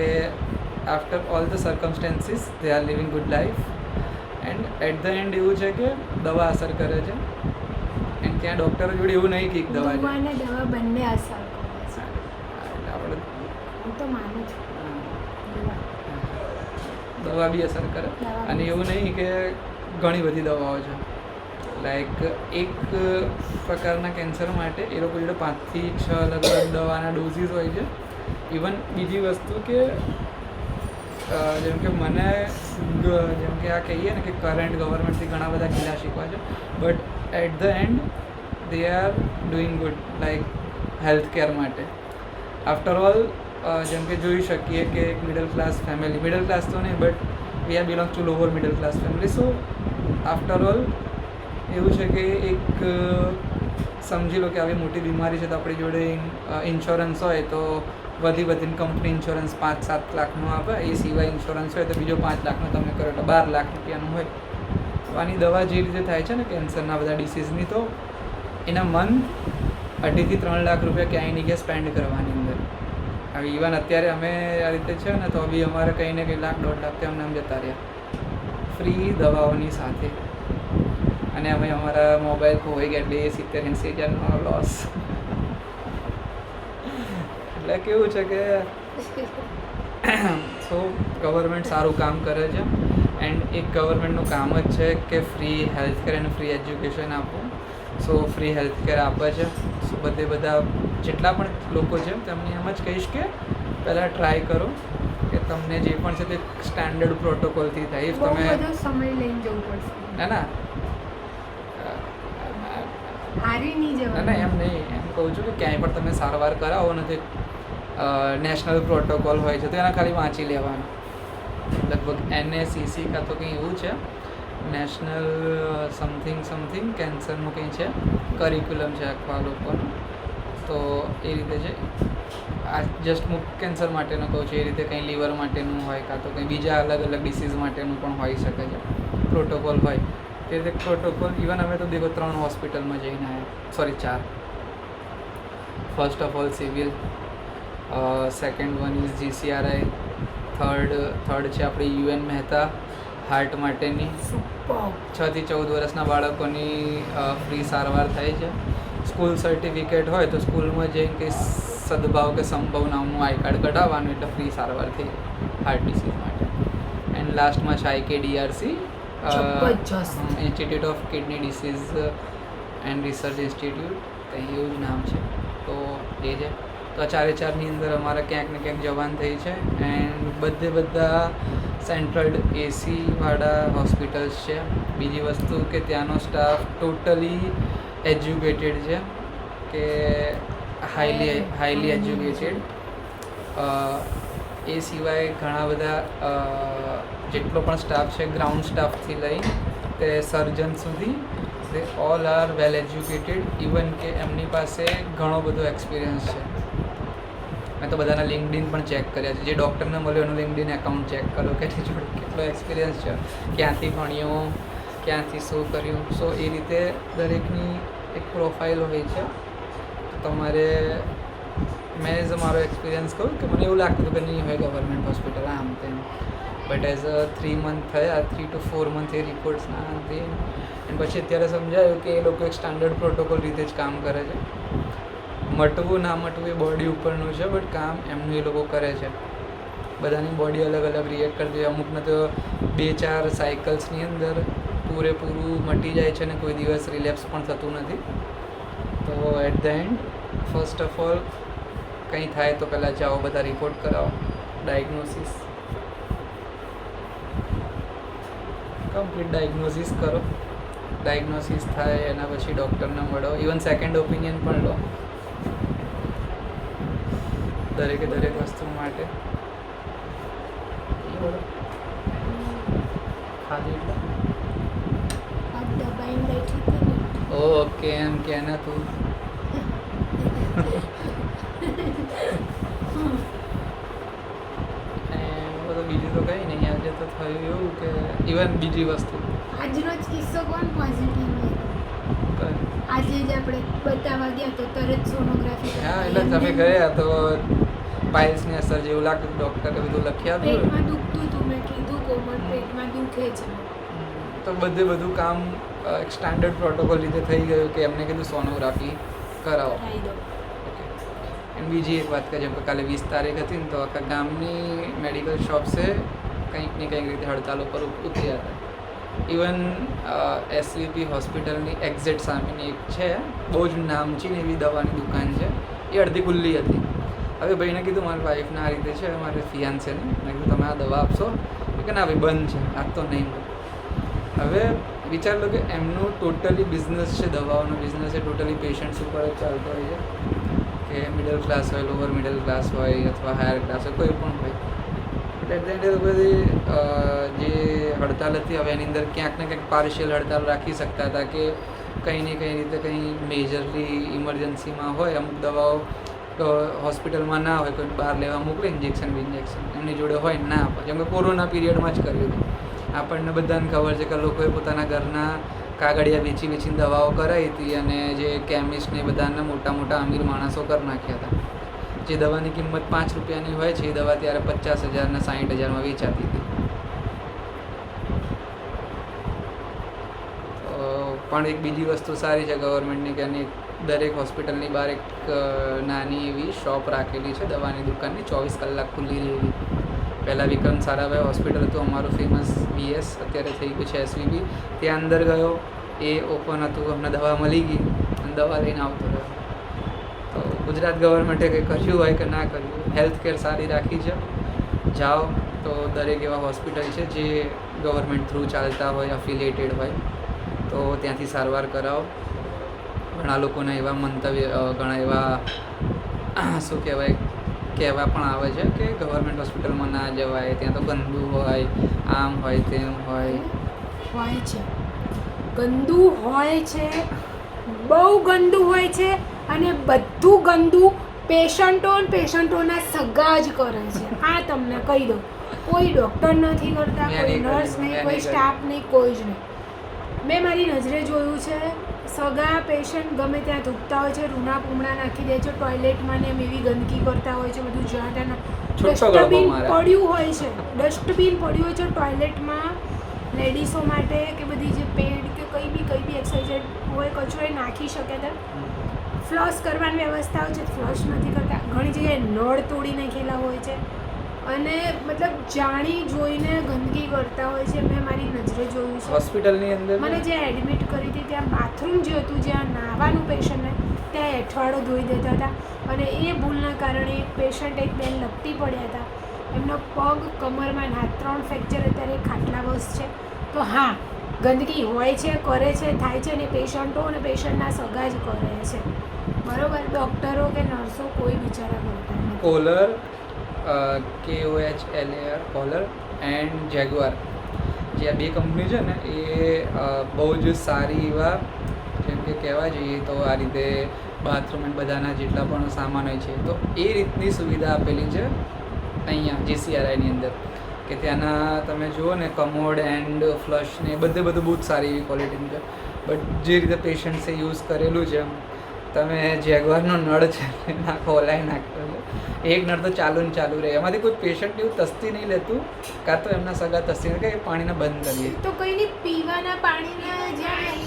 after all the circumstances they are living good life and at the end એવું છે કે દવા અસર કરે છે એન્ડ ત્યાં ડૉક્ટરો જોડે એવું નહીં કે એક દવા છે. દવા અને દવા બંને અસર કરે છે. એટલે આપણે હું તો માનું છું દવા. દવા બી અસર કરે દવા અને એવું નહીં કે ઘણી બધી દવાઓ છે. લાઈક એક પ્રકારના કેન્સર માટે એ લોકો જોડે 5 થી 6 અલગ અલગ દવાના ડોઝીસ હોય છે. ઇવન બીજી વસ્તુ કે જેમ કે મને જેમ કે આ કહીએ ને કે કરંટ ગવર્મેન્ટથી ઘણા બધા કિલ્લા શીખવા છે but at the end they are doing good like health care માટે. આફ્ટર ઓલ જેમ કે જોઈ શકીએ કે એક મિડલ ક્લાસ તો નહીં but we are belong to lower middle class family. So after all એવું છે કે એક સમજી લો કે આવી મોટી બીમારી છે તો આપણી જોડે ઇન્સ્યોરન્સ હોય તો વધીને કંપની ઇન્સ્યોરન્સ 5-7 લાખનું આપે. એ સિવાય ઇન્સ્યોરન્સ હોય તો બીજો 5 લાખનો તમે કરો એટલે 12 લાખ રૂપિયાનું હોય. તો આની દવા જે રીતે થાય છે ને કેન્સરના બધા ડિસીઝની તો એના મંથ 2.5 થી 3 લાખ રૂપિયા ક્યાંય નહીં કે સ્પેન્ડ કરવાની અંદર. હવે ઇવન અત્યારે અમે આ રીતે છે ને તો બી અમારે કંઈ ને કંઈ 1-1.5 લાખ તો અમને જતા રહ્યા ફ્રી દવાઓની સાથે. અને અમે અમારા મોબાઈલ ખોવાઈ ગયા એટલે 70-80 હજારનો લોસ. એટલે કેવું છે કે સો ગવર્મેન્ટ સારું કામ કરે છે એન્ડ એક ગવર્મેન્ટનું કામ જ છે કે ફ્રી હેલ્થકેર અને ફ્રી એજ્યુકેશન આપવું. સો ફ્રી હેલ્થકેર આપે છે. સો બધા જેટલા પણ લોકો છે તેમને એમ જ કહીશ કે પહેલાં ટ્રાય કરો કે તમને જે પણ છે તે સ્ટાન્ડર્ડ પ્રોટોકોલથી થાય. ઇફ તમે સમય લઈને જવું પડશે. ના હારી નહીં જવાનું. ના એમ નહીં, એમ કહું છું કે ક્યાંય પણ તમે સારવાર કરાવો ને તે નેશનલ પ્રોટોકોલ હોય છે તો એના ખાલી વાંચી લેવાનું. લગભગ NACC કાં તો કંઈ એવું છે નેશનલ સમથિંગ કેન્સરનું કંઈ છે કરિક્યુલમ છે આખા લોકોનું. તો એ રીતે છે. આ જસ્ટ મુખ કેન્સર માટેનું કહું છું. એ રીતે કંઈ લીવર માટેનું હોય કાં તો કંઈ બીજા અલગ અલગ ડિસીઝ માટેનું પણ હોઈ શકે છે પ્રોટોકોલ હોય. તે રીતે પ્રોટોકોલ ઇવન અમે તો દેખો 3 હોસ્પિટલમાં જઈને આવ્યા, sorry 4. First of all civil, second one is GCRI, third છે આપણી UN મહેતા હાર્ટ માટેની. 6 થી 14 વર્ષના બાળકોની ફ્રી સારવાર થાય છે. સ્કૂલ સર્ટિફિકેટ હોય તો સ્કૂલમાં જઈને કંઈ સદભાવ કે સંભવ નામનું આઈ કાર્ડ કઢાવવાનું એટલે ફ્રી સારવાર થઈ હાર્ટ ડિસીઝ માટે. એન્ડ લાસ્ટમાં છે IKDRC, institute of kidney disease and research institute, કંઈ એવું જ નામ છે. તો એ છે. તો આ 4-4ની અંદર અમારે ક્યાંક ને ક્યાંક જવાન થઈ છે. એન્ડ બધા સેન્ટ્રલ AC હોસ્પિટલ્સ છે. બીજી વસ્તુ કે ત્યાંનો સ્ટાફ ટોટલી એજ્યુકેટેડ છે કે હાઈલી એજ્યુકેટેડ. એ સિવાય ઘણા બધા જેટલો પણ સ્ટાફ છે ગ્રાઉન્ડ સ્ટાફથી લઈ તે સર્જન સુધી they all are well educated. Even કે એમની પાસે ઘણો બધો એક્સપિરિયન્સ છે. મેં તો બધાના લિંક્ડઇન પણ ચેક કર્યા છે. જે ડૉક્ટરને મળ્યો એનું લિંક્ડઇન એકાઉન્ટ ચેક કરો કે એની જોડે કેટલો એક્સપિરિયન્સ છે, ક્યાંથી ભણ્યો, ક્યાંથી શું કર્યું. સો એ રીતે દરેકની એક પ્રોફાઇલ હોય છે. તો તમારે મેં એઝ મારો એક્સપિરિયન્સ કહું કે મને એવું લાગતું હતું કે નહીં હોય ગવર્મેન્ટ હોસ્પિટલ આમ તેમ, બટ એઝ અ 3 મંથ થયા, 3 to 4 મંથ એ રિપોર્ટ્સના તે અને પછી અત્યારે સમજાયું કે એ લોકો એક સ્ટાન્ડર્ડ પ્રોટોકોલ રીતે જ કામ કરે છે. મટવું ના મટવું એ બોડી ઉપરનું છે બટ કામ એમનું એ લોકો કરે છે. બધાની બોડી અલગ અલગ રિએક્ટ કરતી હોય. અમુકને તો 2-4 સાયકલ્સની અંદર પૂરેપૂરું મટી જાય છે ને કોઈ દિવસ રિલેપ્સ પણ થતું નથી. તો at the end first of all કંઈ થાય તો પહેલાં જાઓ, બધા રિપોર્ટ કરાવો, ડાયગ્નોસિસ કમ્પ્લીટ ડાયગ્નોસિસ કરો. ડાયગ્નોસિસ થાય એના પછી ડૉક્ટરને મળો. ઇવન સેકન્ડ ઓપિનિયન પણ લો દરેકે દરેક વસ્તુ માટે. ખાધી ઓકે એમ કે ને તું બીજું તો કંઈ નહીં. આજે તો થયું એવું કે ઇવન બીજી વસ્તુ આજનો જ કિસ્સો કોણ પોઝિટિવ આજે જ આપણે બતાવવા ગયા તો તરત સોનોગ્રાફી. હા એટલે તમે ગયા તો પાઇલ્સની અસર જેવું લાગતું, ડૉક્ટરે બધું લખી આપ્યું. પેટમાં દુખતું હતું, મેં કીધું કોમર પેટમાં દુખે છે. તો બધું કામ એક સ્ટાન્ડર્ડ પ્રોટોકોલ રીતે થઈ ગયું કે એમને કીધું સોનોગ્રાફી કરાવો. કરાવી દો. ઓકે. અને બીજી એક વાત કે જેમ કે કાલે 20 તારીખ હતી ને તો આખા ગામની મેડિકલ શોપ્સે કંઈક ને કંઈક રીતે હડતાલ ઉપર ઉતર્યા હતા. ઇવન એસવીપી હોસ્પિટલની એક્ઝેક્ટ સામેની એક છે, બહુ જ નામચીન એવી દવાની દુકાન છે, એ અડધી ખુલ્લી હતી. હવે ભાઈને કીધું મારી વાઈફને આ રીતે છે, મારી ફિયાન્સેને, મેં કીધું તમે આ દવા આપશો કે ના ભાઈ બંધ છે, આજ તો નહીં મળે. હવે વિચાર લો કે એમનું ટોટલી બિઝનેસ છે, દવાઓનો બિઝનેસ છે, ટોટલી પેશન્ટ્સ ઉપર જ ચાલતો હોય છે, કે મિડલ ક્લાસ હોય, લોઅર મિડલ ક્લાસ હોય અથવા હાયર ક્લાસ હોય, કોઈ પણ હોય. એટ ધ એન્ડ બધી જે હડતાલ હતી હવે એની અંદર ક્યાંક ને ક્યાંક પાર્શિયલ હડતાલ રાખી શકતા હતા કે કંઈ ને કંઈ રીતે કંઈ મેજરલી ઇમરજન્સીમાં હોય, અમુક દવાઓ હોસ્પિટલમાં ના હોય, કોઈ બહાર લેવા મોકલે ઇન્જેક્શન એમની જોડે હોય ના આપે. જેમ કે કોરોના પીરિયડમાં જ કર્યું હતું. આપણને બધાને ખબર છે કે લોકોએ પોતાના ઘરના કાગળિયા વેચીને દવાઓ કરાવી હતી અને જે કેમિસ્ટ ને બધાને મોટા અમીર માણસો કરી નાખ્યા હતા. જે દવાની કિંમત 5 રૂપિયાની હોય છે એ દવા ત્યારે 50,000 ને 60,000માં વેચાતી હતી. પણ એક બીજી વસ્તુ સારી છે ગવર્મેન્ટની કે એની દરેક હોસ્પિટલની બહાર એક નાની એવી શોપ રાખેલી છે દવાની દુકાનની, 24 કલાક ખુલ્લી રહેલી. પહેલાં વિક્રમ સારાભાઈ હોસ્પિટલ હતું અમારું ફેમસ BS, અત્યારે થઈ ગયું છે SVB. ત્યાં અંદર ગયો, એ ઓપન હતું, અમને દવા મળી ગઈ અને દવા લઈને આવતો રહ્યો. તો ગુજરાત ગવર્મેન્ટે કંઈ કર્યું હોય કે ના કર્યું, હેલ્થ કેર સારી રાખી છે. જાઓ તો દરેક એવા હોસ્પિટલ છે જે ગવર્મેન્ટ થ્રુ ચાલતા હોય, અફિલિએટેડ હોય, તો ત્યાંથી સારવાર કરાવો. ઘણા લોકોના એવા મંતવ્ય, ઘણા એવા શું કહેવાય, કહેવા પણ આવે છે કે ગવર્મેન્ટ હોસ્પિટલમાં ના જવાય, ત્યાં તો ગંદુ હોય, આમ હોય, તેમ હોય છે, ગંદુ હોય છે, બહુ ગંદુ હોય છે. અને બધું ગંદુ પેશન્ટોના સગા જ કરે છે. આ તમને કહી દઉં, કોઈ ડૉક્ટર નથી કરતા, કોઈ નર્સ નહીં, કોઈ સ્ટાફ નહીં, કોઈ જ નહીં. મેં મારી નજરે જોયું છે, સગા પેશન્ટ ગમે ત્યાં થૂકતા હોય છે, રૂના પૂમડા નાખી દે છે ટોયલેટમાં ને એમ એવી ગંદકી કરતા હોય છે, બધું જ્યાં ત્યાં ડસ્ટબિન પડ્યું હોય છે ટોયલેટમાં લેડીઝો માટે કે બધી જે પેડ કે કંઈ બી એક્સરસાઇઝ હોય, કચરો એ નાખી શકે છે. ફ્લશ કરવાની વ્યવસ્થા હોય છે, ફ્લશ નથી કરતા. ઘણી જગ્યાએ નળ તોડી નાખેલા હોય છે અને મતલબ જાણી જોઈને ગંદકી કરતા હોય છે. મેં મારી નજરે જોયું છે હોસ્પિટલની અંદર. મને જે એડમિટ કરી હતી ત્યાં બાથરૂમ જે હતું જ્યાં નાહવાનું પેશન્ટને, ત્યાં એઠવાડો ધોઈ દેતા હતા અને એ ભૂલના કારણે એક પેશન્ટ, એક બેન લપટી પડ્યા હતા. એમનો પગ, કમરમાં હાથ 3 ફ્રેક્ચર, અત્યારે ખાટલા બસ છે. તો હા, ગંદકી હોય છે, કરે છે, થાય છે અને પેશન્ટો અને પેશન્ટના સગા જ કરે છે. બરોબર, ડૉક્ટરો કે નર્સો કોઈ બિચારા કરતા નથી. Kohler, KOHLAR, Kohler and Jaguar, જે આ 2 કંપની છે ને એ બહુ જ સારી એવા, જેમ કે કહેવા જઈએ તો આ રીતે બાથરૂમ એન્ડ બધાના જેટલા પણ સામાન હોય છે તો એ રીતની સુવિધા આપેલી છે અહીંયા GCRIની અંદર, કે ત્યાંના તમે જુઓ ને કમોડ એન્ડ ફ્લશ ને બધું બહુ જ સારી એવી ક્વોલિટીનું છે. બટ જે રીતે પેશન્ટ્સે યુઝ કરેલું છે, તમે જેગવારનો નળ છે નાખો, ઓલાઈ નાખ્યો છે, એક નળ તો ચાલુ રહે, એમાંથી કોઈ પેશન્ટ એવું તસ્તી નહીં લેતું, કાં તો એમના સગા તસ્તી કે પાણીને બંધ કરીએ તો કંઈ નહીં. પીવાના પાણીના જ્યાં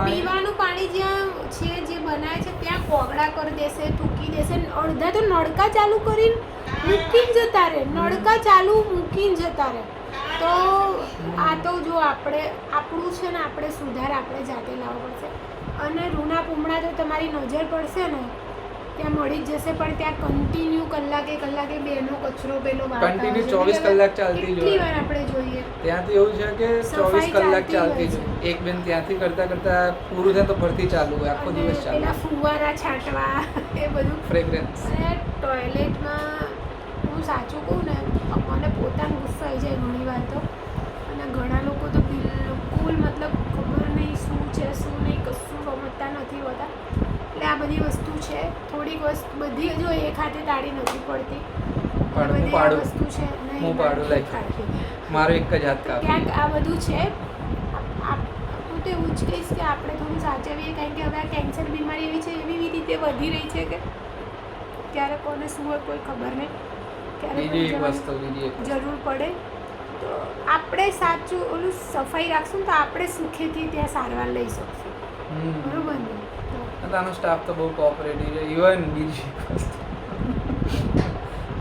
પીવાનું પાણી જ્યાં છે, જે બનાવે છે ત્યાં કોગળા કરી દેશે, થૂકી દેશે. અડધા તો નળકા ચાલુ કરીને મૂકીને જતા રહે, નળકા ચાલુ મૂકીને જતા રહે. તો આ તો જો આપણું છે ને, આપણે સુધાર આપણે જાતે લાવવો પડશે. અને રૂના પૂમડા તો તમારી નજર પડશે ને ત્યાં મળી જ જશે, પણ ત્યાં કન્ટિન્યુ કલાકે બેનો કચરો પેલો કન્ટિન્યુ 24 કલાક ચાલતી જોઈએ. વાર આપણે જોઈએ ત્યાં તો એવું છે કે 24 કલાક ચાલતી જ. એક બેન ત્યાંથી કરતા પૂરું થાય તો ફરતી ચાલુ હોય, આખો દિવસ ચાલુ. પેલા ફુવારા છાંટવા, એ બધું ફ્રેગ્રન્સ. અને ટોયલેટમાં હું સાચું કહું ને, મને પોતાનો ગુસ્સો આવી જાય ઘણી વાર તો. અને ઘણા લોકો તો બિલકુલ મતલબ ખબર નહીં શું છે શું નહીં, કશું સમજતા નથી હોતા. એટલે આ બધી વસ્તુ છે, થોડીક વસ્તુ બધી જો એક હાથે તાળી નથી પડતી. વસ્તુ છે હું પાડું લાઈક મારો એક જ હાથ કાપી. ક્યાંક આ બધું છે. હું તો એવું જ કહીશ કે આપણે થોડું સાચવીએ, કારણ કે હવે આ કેન્સર બીમારી એવી છે, એવી રીતે વધી રહી છે કે ક્યારે કોને શું હોય કોઈ ખબર નહીં, ક્યારે જરૂર પડે. તો આપણે સાચું ઓલું સફાઈ રાખશું ને તો આપણે સુખેથી ત્યાં સારવાર લઈ શકશું બરોબર ને તો આનો સ્ટાફ તો બહુ કોઓપરેટિવ છે. ઇવન બીજી વસ્તુ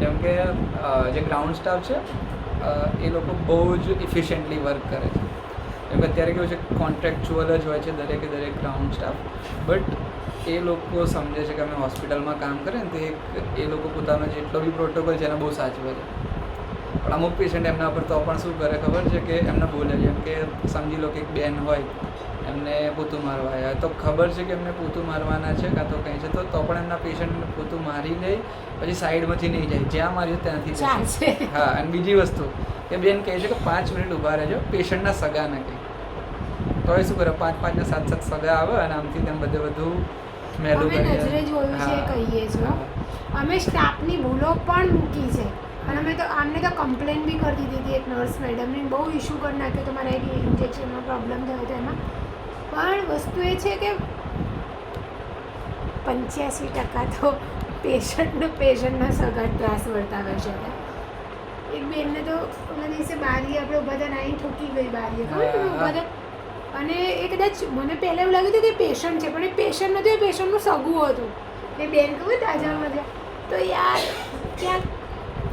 જેમ કે જે ગ્રાઉન્ડ સ્ટાફ છે એ લોકો બહુ જ ઇફિશિયન્ટલી વર્ક કરે છે. કેમ કે અત્યારે કેવું છે કોન્ટ્રાક્ચ્યુઅલ જ હોય છે દરેકે દરેક ગ્રાઉન્ડ સ્ટાફ. બટ એ લોકો સમજે છે કે અમે હોસ્પિટલમાં કામ કરીએ ને તો એ લોકો પોતાનો જેટલો બી પ્રોટોકોલ છે એને બહુ સાચવે છે. પણ અમુક પેશન્ટ એમના પર તો પણ શું કરે ખબર છે કે એમને બોલે જેમ કે સમજી લો કે એક બેન હોય એમને પોતું મારવા આવ્યા તો ખબર છે કે એમને પોતું મારવાના છે કાં તો કંઈ છે તો પણ એમના પેશન્ટને પોતું મારી લે પછી સાઈડમાંથી નહીં જાય જ્યાં માર્યું ત્યાંથી જશે. હા અને બીજી વસ્તુ કે બેન કહે છે કે 5 મિનિટ ઊભા રહેજો પેશન્ટના સગાને કહે તો એ શું કરે 5 ને 7 સગા આવે અને આમથી તેમ બધું મેલું અમે નજરે જોયું છે કહીએ છીએ અમે સ્ટાફની ભૂલો પણ મૂકી છે અને અમે તો આમને તો કમ્પ્લેન બી કરી દીધી હતી એક નર્સ મેડમની બહુ ઇશ્યુ કરી નાખ્યો તો મારા એક ઇન્જેક્શનનો પ્રોબ્લેમ થયો હતો એમાં. પણ વસ્તુ એ છે કે 85% તો પેશન્ટના સગા ત્રાસ વર્તાવે છે. એક બેનને તો ઓલા દિવસે બારીએ આપણે ઊભા હતા નાઈ ઠોકી ગઈ બારીએ ખબર તમે ઊભા હતા અને એ કદાચ મને પહેલાં એવું લાગ્યું હતું કે પેશન્ટ છે પણ એ પેશન્ટ નહોતું એ પેશન્ટનું સગું હતું. એ બેન ખબર તાજામાં છે તો યાર ક્યાંક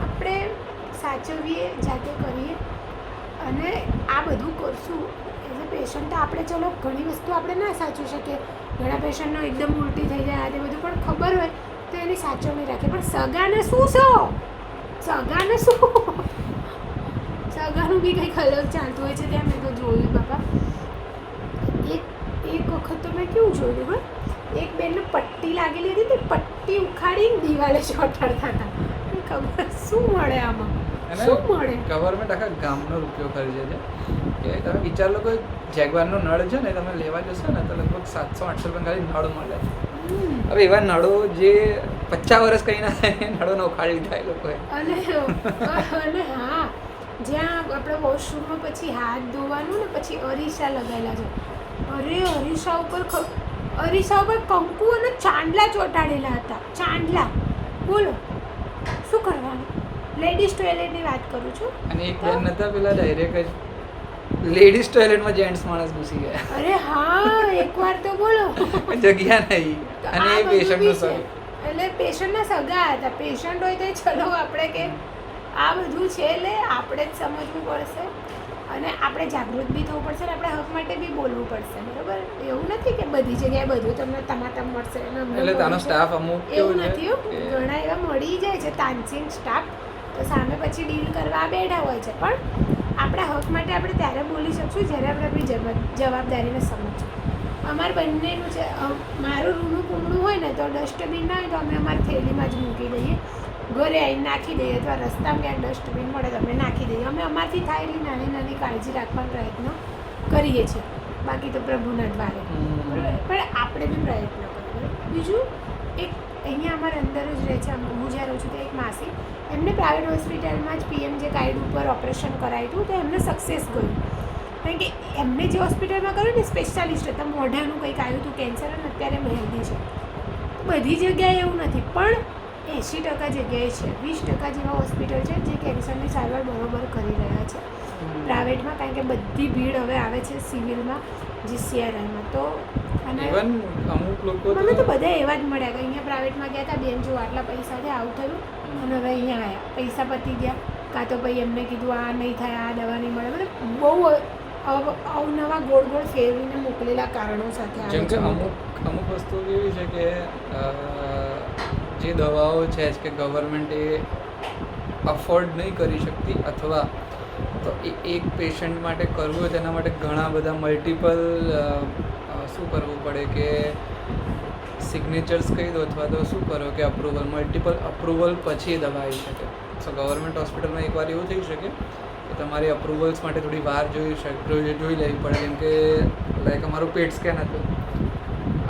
આપણે સાચવીએ જાતે કરીએ અને આ બધું કરશું એઝ અ પેશન્ટ તો આપણે ચલો ઘણી વસ્તુ આપણે ના સાચવી શકીએ. ઘણા પેશન્ટનો એકદમ ઉલટી થઈ જાય આ બધું પણ ખબર હોય તો એની સાચવણી રાખે. પણ સગાને શું સગાનું બી કંઈક અલગ ચાલતું હોય છે ત્યાં મેં તો જોયું બાપા. એક વખત તો મેં કેવું જોયું હોય એક બેનને પટ્ટી લાગેલી હતી તે પટ્ટી ઉખાડીને દિવાલે ચોંટાડતા હતા. ખબર શું મળે આમાં શું મળે ગવર્મેન્ટ આખા ગામનો રૂપિયો ખર્ચે છે કે તમે વિચાર લો કે જેગવારનો નળ છે ને તમે લેવા જશો ને તો લગભગ 700-800 રૂપિયા ખાલી નળ મળે. હવે એવા નળો જે 50 વર્ષ કંઈ ના થાય નળોને ઉખાડી લીધા એ લોકોએ. અને હા જ્યાં આપણે વોશરૂમમાં પછી હાથ ધોવાનું ને પછી અરીસા લગાવેલા છે. અરે અરીસા ઉપર કંકુ અને ચાંદલા ચોંટાડેલા હતા. ચાંદલા બોલો શું કરવાનું. લેડીઝ ટોયલેટની વાત કરું છું. અને એક બેન નતા પેલા ડાયરેક્ટ જ લેડીઝ ટોયલેટમાં જેન્ટ્સ માણસ ઘૂસી ગયા. અરે હા એકવાર તો બોલો જગ્યા નહીં અને એ પેશન્ટનો સગો એટલે પેશન્ટના સગા હતા. પેશન્ટ હોય તો ચલો આપણે કે આ બધું છે એટલે આપણે જ સમજવું પડશે અને આપણે જાગૃત બી થવું પડશે અને આપણે હક માટે બી બોલવું પડશે બરાબર. એવું નથી કે બધી જગ્યાએ બધું તમને તમામ મળશે એટલે તાનો સ્ટાફ અમુક એવું નથી. ઘણા એવા મળી જાય છે તાનસીન સ્ટાફ તો સામે પછી ડીલ કરવા બેઠા હોય છે. પણ આપણા હક માટે આપણે ત્યારે બોલી શકશું જ્યારે આપણે આપણી જવાબદારીને સમજશું. અમારે બંનેનું છે મારું રૂનું કુંડું હોય ને તો ડસ્ટબિન ના હોય તો અમે અમારી થેલીમાં જ મૂકી દઈએ. ઘરે આવીને નાખી દઈએ અથવા રસ્તામાં ક્યાંક ડસ્ટબિન મળે તો અમે નાખી દઈએ. અમે અમારથી થાય એટલી નાની નાની કાળજી રાખવાનો પ્રયત્ન કરીએ છીએ. બાકી તો પ્રભુના દ્વારે બરાબર. પણ આપણે બી પ્રયત્ન કરીએ. બીજું એક અહીંયા અમારા અંદર જ રહે છે હું જ્યાં રહું છું તો એક માસી એમને પ્રાઇવેટ હોસ્પિટલમાં જ પીએમજે કાર્ડ ઉપર ઓપરેશન કરાવ્યું હતું તો એમને સક્સેસ ગયું. કારણ કે એમને જે હોસ્પિટલમાં કર્યું ને સ્પેશિયાલિસ્ટ હતા મોઢાનું કંઈક આવ્યું હતું કેન્સર અને અત્યારે હેલ્ધી છે. બધી જગ્યાએ એવું નથી પણ 80% જગ્યાએ છે. 20% જેવા હોસ્પિટલ છે જે કેન્સરની સારવાર બરોબર કરી રહ્યા છે પ્રાઇવેટમાં. કારણ કે બધી ભીડ હવે આવે છે સિવિલમાં જીસીઆરઆઈમાં તો અને અમુક લોકો મને તો બધા એવા જ મળ્યા કે અહીંયા પ્રાઇવેટમાં ગયા હતા બેન જો આટલા પૈસાથી આવું થયું અને હવે અહીંયા આવ્યા પૈસા પતી ગયા કાં તો ભાઈ એમને કીધું આ નહીં થાય આ દવા નહીં મળે મતલબ બહુ અવનવા ગોળ ગોળ ફેરવીને મોકલેલા કારણો સાથે આવે જેમ કે અમુક વસ્તુ એવી છે કે જે દવાઓ છે કે ગવર્મેન્ટ એ અફોર્ડ નહીં કરી શકતી અથવા તો એક પેશન્ટ માટે કરવું હોય તેના માટે ઘણા બધા મલ્ટિપલ શું કરવું પડે કે સિગ્નેચર્સ કહી દો અથવા તો શું કરો કે મલ્ટિપલ અપ્રુવલ પછી દવા આવી શકે. સો ગવર્મેન્ટ હોસ્પિટલમાં એકવાર એવું થઈ શકે કે તમારી અપ્રુવલ્સ માટે થોડી વાર જોઈ લેવી પડે. જેમ કે લાઈક અમારું પેટ સ્કેન હતું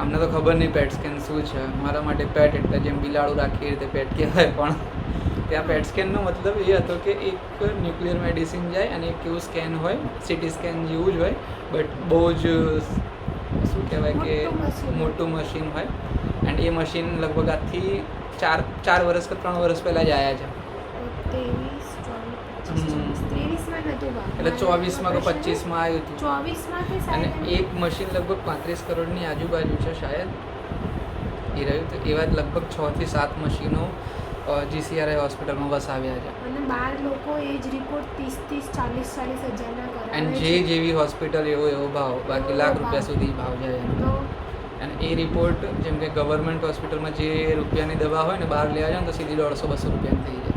અમને તો ખબર નહીં પેટ સ્કેન શું છે. મારા માટે પેટ એટલે જેમ બિલાડું રાખીએ રીતે પેટ કહેવાય પણ ત્યાં પેટ સ્કેનનો મતલબ એ હતો કે એક ન્યુક્લિયર મેડિસિન જાય અને એક એવું સ્કેન હોય સિટી સ્કેન જેવું જ હોય બટ બહુ જ શું કહેવાય કે મોટું મશીન હોય એન્ડ એ મશીન લગભગ આજથી 4 વર્ષ કે 3 વર્ષ પહેલાં જ આવ્યા છે. 23-24-25-23માં નહોતું એટલે 24માં કે 25માં આવ્યું હતું 24માં કે અને સાહેબ એક મશીન લગભગ 35 કરોડની આજુબાજુ છે શાયદ એ રહ્યું તો એવા જ લગભગ 6 થી 7 મશીનો GCRI હોસ્પિટલમાં વસાવ્યા છે અને 12 લોકો એ જ રિપોર્ટ 30-40 હજારના કરાવે અને છે. જેવી હોસ્પિટલ એવો ભાવ બાકી લાખ રૂપિયા સુધી ભાવ જાય એનો. તો અને એ રિપોર્ટ જેમ કે ગવર્મેન્ટ હોસ્પિટલમાં જે રૂપિયાની દવા હોય ને બહાર લેવા જાય ને તો સીધી 150-200 રૂપિયાની થઈ જાય.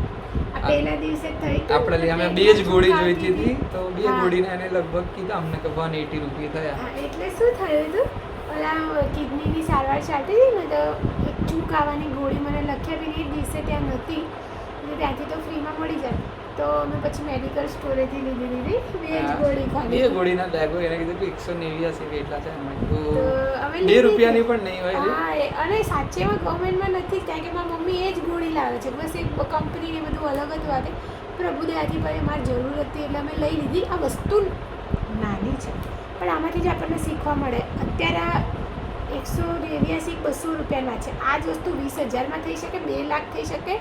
આ પહેલા દિવસે થઈ હતું આપણે ને, અમે પેટમાં 2 જ ગોળી દુખાતી જોઈતી હતી તો 2 હા. ગોળીને એને લગભગ કીધા અમને કે 180 રૂપિયા થયા. હા, એટલે શું થયું હતું ઓલા કિડનીની સારવાર ચાલતી હતી ને તો એક ચૂક આવવાની ગોળી મને લખી આપીને એ દિવસે ત્યાં નહોતી એટલે ત્યાંથી તો ફ્રીમાં મળી જાય તો અમે પછી મેડિકલ સ્ટોરેથી લીધી દીધી 2 જ ગોળી ખાધી 2 ગોળીના લેગો એને કીધું કે 189 કે એટલા છે એમાં તો કીધું અમે 2 રૂપિયાની પણ નહીં હોય રે. હા અને સાચેમાં ગવર્મેન્ટમાં નથી કારણ કે મારી મમ્મી એ જ ગોળી લાવે છે બસ એક કંપની ને બધું અલગ જ વાત પ્રભુદયાથી ભાઈ અમારી જરૂર હતી એટલે અમે લઈ લીધી આ વસ્તુ નાની છે પણ આમાંથી જ આપણને શીખવા મળે અત્યારે આ 189-200 રૂપિયાના છે આ જ વસ્તુ 20,000માં થઈ શકે 2 લાખ થઈ શકે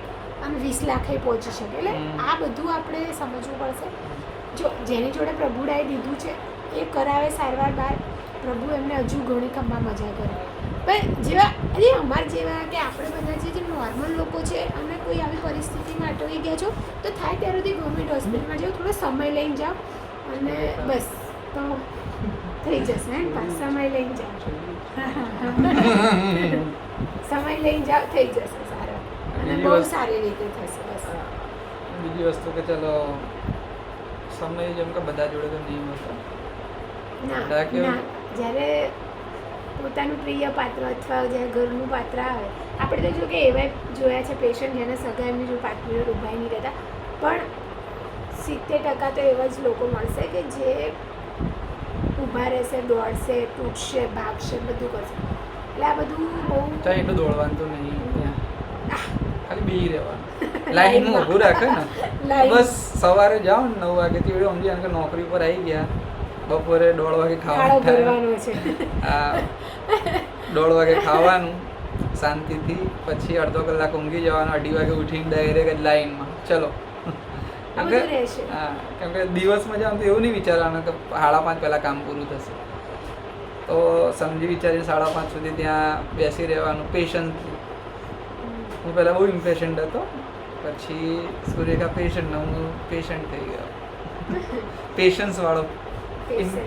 અને 20 લાખે પહોંચી શકે એટલે આ બધું આપણે સમજવું પડશે જો જેની જોડે પ્રભુડાએ દીધું છે એ કરાવે સારવાર બહાર પ્રભુ એમને હજુ ઘણી કમવા મજા કરે પણ જેવા અરે અમાર જેવા કે આપણે બધા જે નોર્મલ લોકો છે અને કોઈ આવી પરિસ્થિતિમાં અટવાઈ ગયા છો તો થાય ત્યાર સુધી ગવર્મેન્ટ હોસ્પિટલમાં જાઓ થોડો સમય લઈને જાઓ અને બસ તો થઈ જશે હે ને સમય લઈને જાઓ સમય લઈને જાઓ થઈ જશે સારા અને બહુ સારી રીતે થશે બસ બીજી વસ્તુ કે ચલો સમય જેમ કે બધા જોડે તો નહીં હોતો ના બધા કેવું? ના જ્યારે પોતાનું પ્રિય પાત્ર અથવા જ્યારે ઘરનું પાત્ર આવે આપણે તો જો કે એવા જોયા છે પેશન્ટ જેને સગા એમની જો પાર્ટનર ઊભા નહીં રહેતા પણ 70% તો એવા જ લોકો મળશે કે જે ઊભા રહેશે દોડશે તૂટશે ભાગશે બધું કરશે એટલે આ બધું બહુ ચાલ એટલું દોડવાનું તો નહીં ત્યાં ખાલી બેહી રહેવાનું લાઈનમાં ઊભું રાખે ને લાઈન. બસ સવારે જાઓ ને 9 વાગ્યાથી એવડે સમજી કે નોકરી પર આવી ગયા બપોરે 1:30 વાગે ગાળો ખાવાનું થાય ભરવાનો છે આ 1:30 વાગે ખાવાનું શાંતિથી પછી અડધો કલાક ઊંઘી જવાનું 2:30 વાગે ઉઠીને ડાયરેક્ટ જ લાઈનમાં ચલો આ બધું રહેશે હા કેમ કે દિવસમાં જાવ તો એવું નહીં વિચારવાનું કે 5:30 પહેલાં કામ પૂરું થશે તો સમજી વિચારીને 5:30 સુધી ત્યાં બેસી રહેવાનું પેશન્ટ હું પહેલાં બહુ ઇમ્પેશન્ટ હતો પછી સૂર્યકા પેશન્ટ હું પેશન્ટ થઈ ગયો પેશન્સવાળો પેશન્સ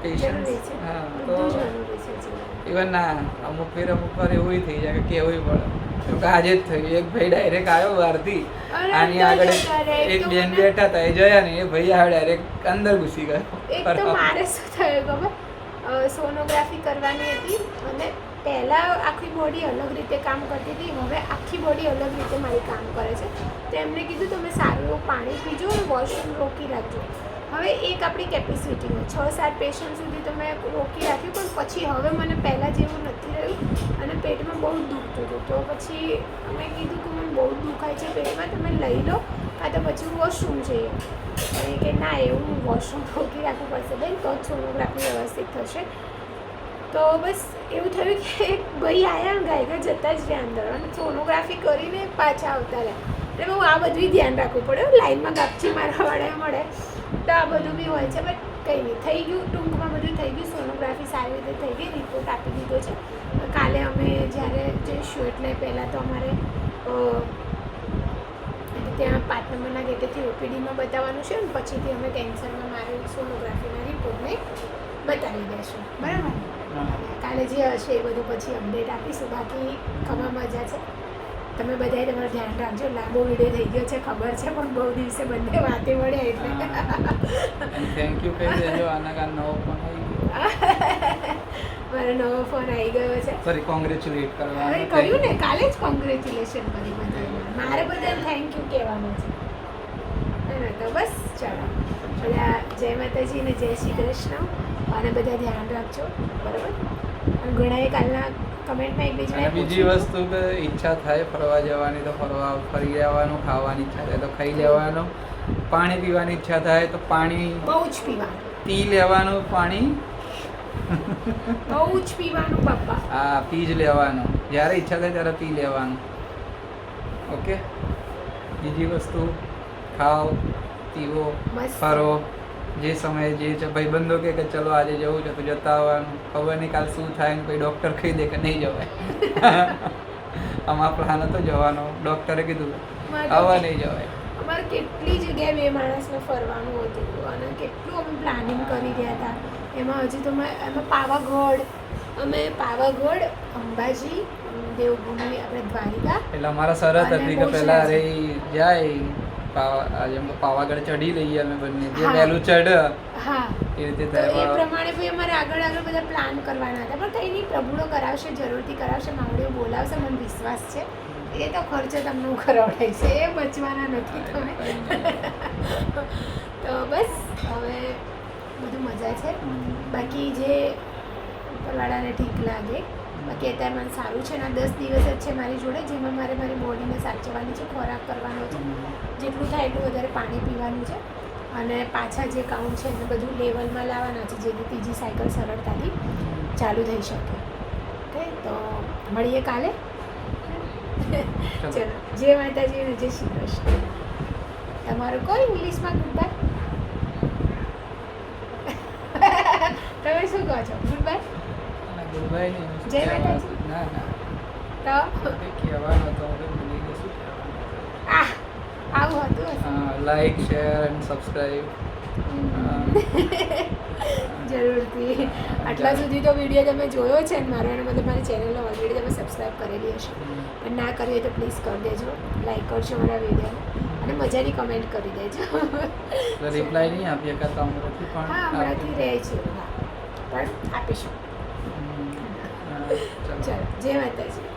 જરૂરી છે હા તો બધું જરૂરી છે જીવનમાં. ઇવન ના અમુક વાર એવું થઈ જાય કે કહેવું પડે કેમ કે આજે જ થયું એક ભાઈ ડાયરેક્ટ આવ્યો બહારથી અરે આની અંદર આગળ જતા રહે. એક તો બેન મને- બેઠા હતા એ જોયા ને એ ભાઈ આ ડાયરેક્ટ અંદર ઘૂસી એક તો ગયો મારે શું થયું ખબર સોનોગ્રાફી કરવાની હતી અને પહેલાં આખી બોડી અલગ રીતે કામ કરતી હતી હવે આખી બોડી અલગ રીતે મારી કામ કરે છે તો એમને કીધું તમે સારું એવું પાણી પીજો અને વોશરૂમ રોકી રાખજો હવે એક આપણી કેપેસિટી હોય 6-7 પેશન્ટ સુધી તમે રોકી રાખ્યું પણ પછી હવે મને પહેલાં જેવું નથી રહ્યું અને પેટમાં બહુ દુખતું હતું તો પછી અમે કીધું કે મને બહુ દુખાય છે પેટમાં તમે લઈ લો કાં તો પછી વોશરૂમ જઈએ અને કે ના એવું વોશરૂમ રોકી રાખવું પડશે બેન તો જ સોનોગ્રાફી વ્યવસ્થિત થશે તો બસ એવું થયું કે એક ભાઈ આવ્યા ગાયકા જતા જ રહ્યા અંદર અને સોનોગ્રાફી કરીને પાછા આવતા રહ્યા એટલે બહુ આ બધું ધ્યાન રાખવું પડે લાઈનમાં ગાપચી મારવાવાળા મળે તો આ બધું બી હોય છે બટ કંઈ નહીં થઈ ગયું ટૂંકમાં બધું થઈ ગયું સોનોગ્રાફી સારી રીતે થઈ ગઈ રિપોર્ટ આપી દીધો છે કાલે અમે જ્યારે જઈશું એટલે પહેલાં તો અમારે ત્યાં 5 નંબરના ગેટેથી ઓપીડીમાં બતાવવાનું છે અને પછીથી અમે કેન્સરમાં મારી સોનોગ્રાફીના રિપોર્ટને બતાવી દઈશું બરાબર અને કાલે જે હશે એ બધું પછી અપડેટ આપીશું બાકી ખબર મજા છે તમે બધાએ તમારું ધ્યાન રાખજો લાંબો વિડીયો થઈ ગયો છે ખબર છે પણ બહુ દિવસે બંને વાતે મળ્યા એટલે થેન્ક યુ કહી દેજો આના કારણે નવો ફોન આવી ગયો મારો નવો ફોન આવી ગયો છે સોરી કોંગ્રેચ્યુલેટ હવે કરવાનું કહ્યું ને કાલે જ કોંગ્રેચ્યુલેશન કરી બધાને મારે બધાને થેન્ક યુ કહેવાનું છે ને તો બસ ચાલો બધા જય માતાજી ને જય શ્રી કૃષ્ણ અને બધા ધ્યાન રાખજો બરાબર અને ઘણાએ કાલના કમેન્ટમાં અને એકબીજાને બીજી વસ્તુ કે ઈચ્છા થાય ફરવા જવાની તો ફરી લેવાનું ખાવાની ઈચ્છા થાય તો ખાઈ લેવાનું પાણી પીવાની ઈચ્છા થાય તો પાણી બહુ જ પીવાનું પી લેવાનું પાણી બહુ જ પીવાનું પપ્પા હા પી જ લેવાનું જ્યારે ઈચ્છા થાય ત્યારે પી લેવાનું ઓકે બીજી વસ્તુ ખાઓ પીવો મસ્ત. ફરો, જે સમયે જે છે ભાઈબંધો કે ચલો આજે જવું છે તો જતા આવવાનું, ખબર નહીં કાલ શું થાય ને કોઈ ડૉક્ટર કહી દે કે નહીં જવાય. આમાં પ્લાન હતો જવાનો, ડૉક્ટરે કીધું આવવા નહીં જવાય. અમારે કેટલી જગ્યાએ બે માણસને ફરવાનું હતું અને કેટલું અમે પ્લાનિંગ કરી રહ્યા હતા. એમાં હજી તો એમાં પાવાગઢ, અંબાજી, દેવભૂમિ, આપણે દ્વારિકા. એટલે અમારા શરત અને હતી કે બહુ પહેલા સરસ. અરે જાય પાવાગઢ ચડી લઈએ અમે બંને, જે હા. પહેલું ચઢ હા, એ રીતે તો એ થાય. પ્રમાણે ભાઈ અમારે આગળ બધા પ્લાન કરવાના હતા, પણ કંઈ નહીં, પ્રભુડો કરાવશે, જરૂરથી કરાવશે, માવડીઓ બોલાવશે, મને વિશ્વાસ છે. એ તો ખર્ચો તમને હું કરાવડાય છે, એ બચવાના નથી તમે. તો બસ હવે બધું મજા છે. બાકી જે ઉપરવાળાને ઠીક લાગે, બાકી અત્યારે મને સારું છે ને આ 10 દિવસ જ છે મારી જોડે, જેમાં મારે મારી બોડીને સાચવવાની છે, ખોરાક કરવાનો છે, જેટલું થાય એટલું વધારે પાણી પીવાનું છે, અને પાછા જે કાઉન્ટ છે એને બધું લેવલમાં લાવવાના છે, જેથી ત્રીજી સાયકલ સરળતાથી ચાલુ થઈ શકે. ઓકે, તો મળીએ કાલે. ચલો, જય માતાજી અને જય શ્રી કૃષ્ણ. તમારું કોઈ ઇંગ્લિશમાં ગુડ બાય? તમે શું કહો છો? Good bye? ગુડબાય નહીં, જય માતાજી. ના ના તો કંઈ કહેવાનો હતો, હવે ભૂલી ગયો શું કહેવાનું. આવું હતું હશે. Like, share and subscribe. જરૂરથી. આટલા સુધી તો વિડીયો તમે જોયો છે ને મારો, એને મતલબ મારી ચેનલને ઓલરેડી તમે સબસ્ક્રાઈબ કરેલી હશે, પણ ના કરી હોય તો પ્લીઝ કરી દેજો, લાઈક કરજો મારા વિડીયોને, અને મજાની કમેન્ટ કરી દેજો. રિપ્લાય નહીં આપીએ કરતા હમણાંથી પણ હા, હમણાંથી રહે છે, હા, પણ આપીશું. ચાલો. ચાલો, જય માતાજી.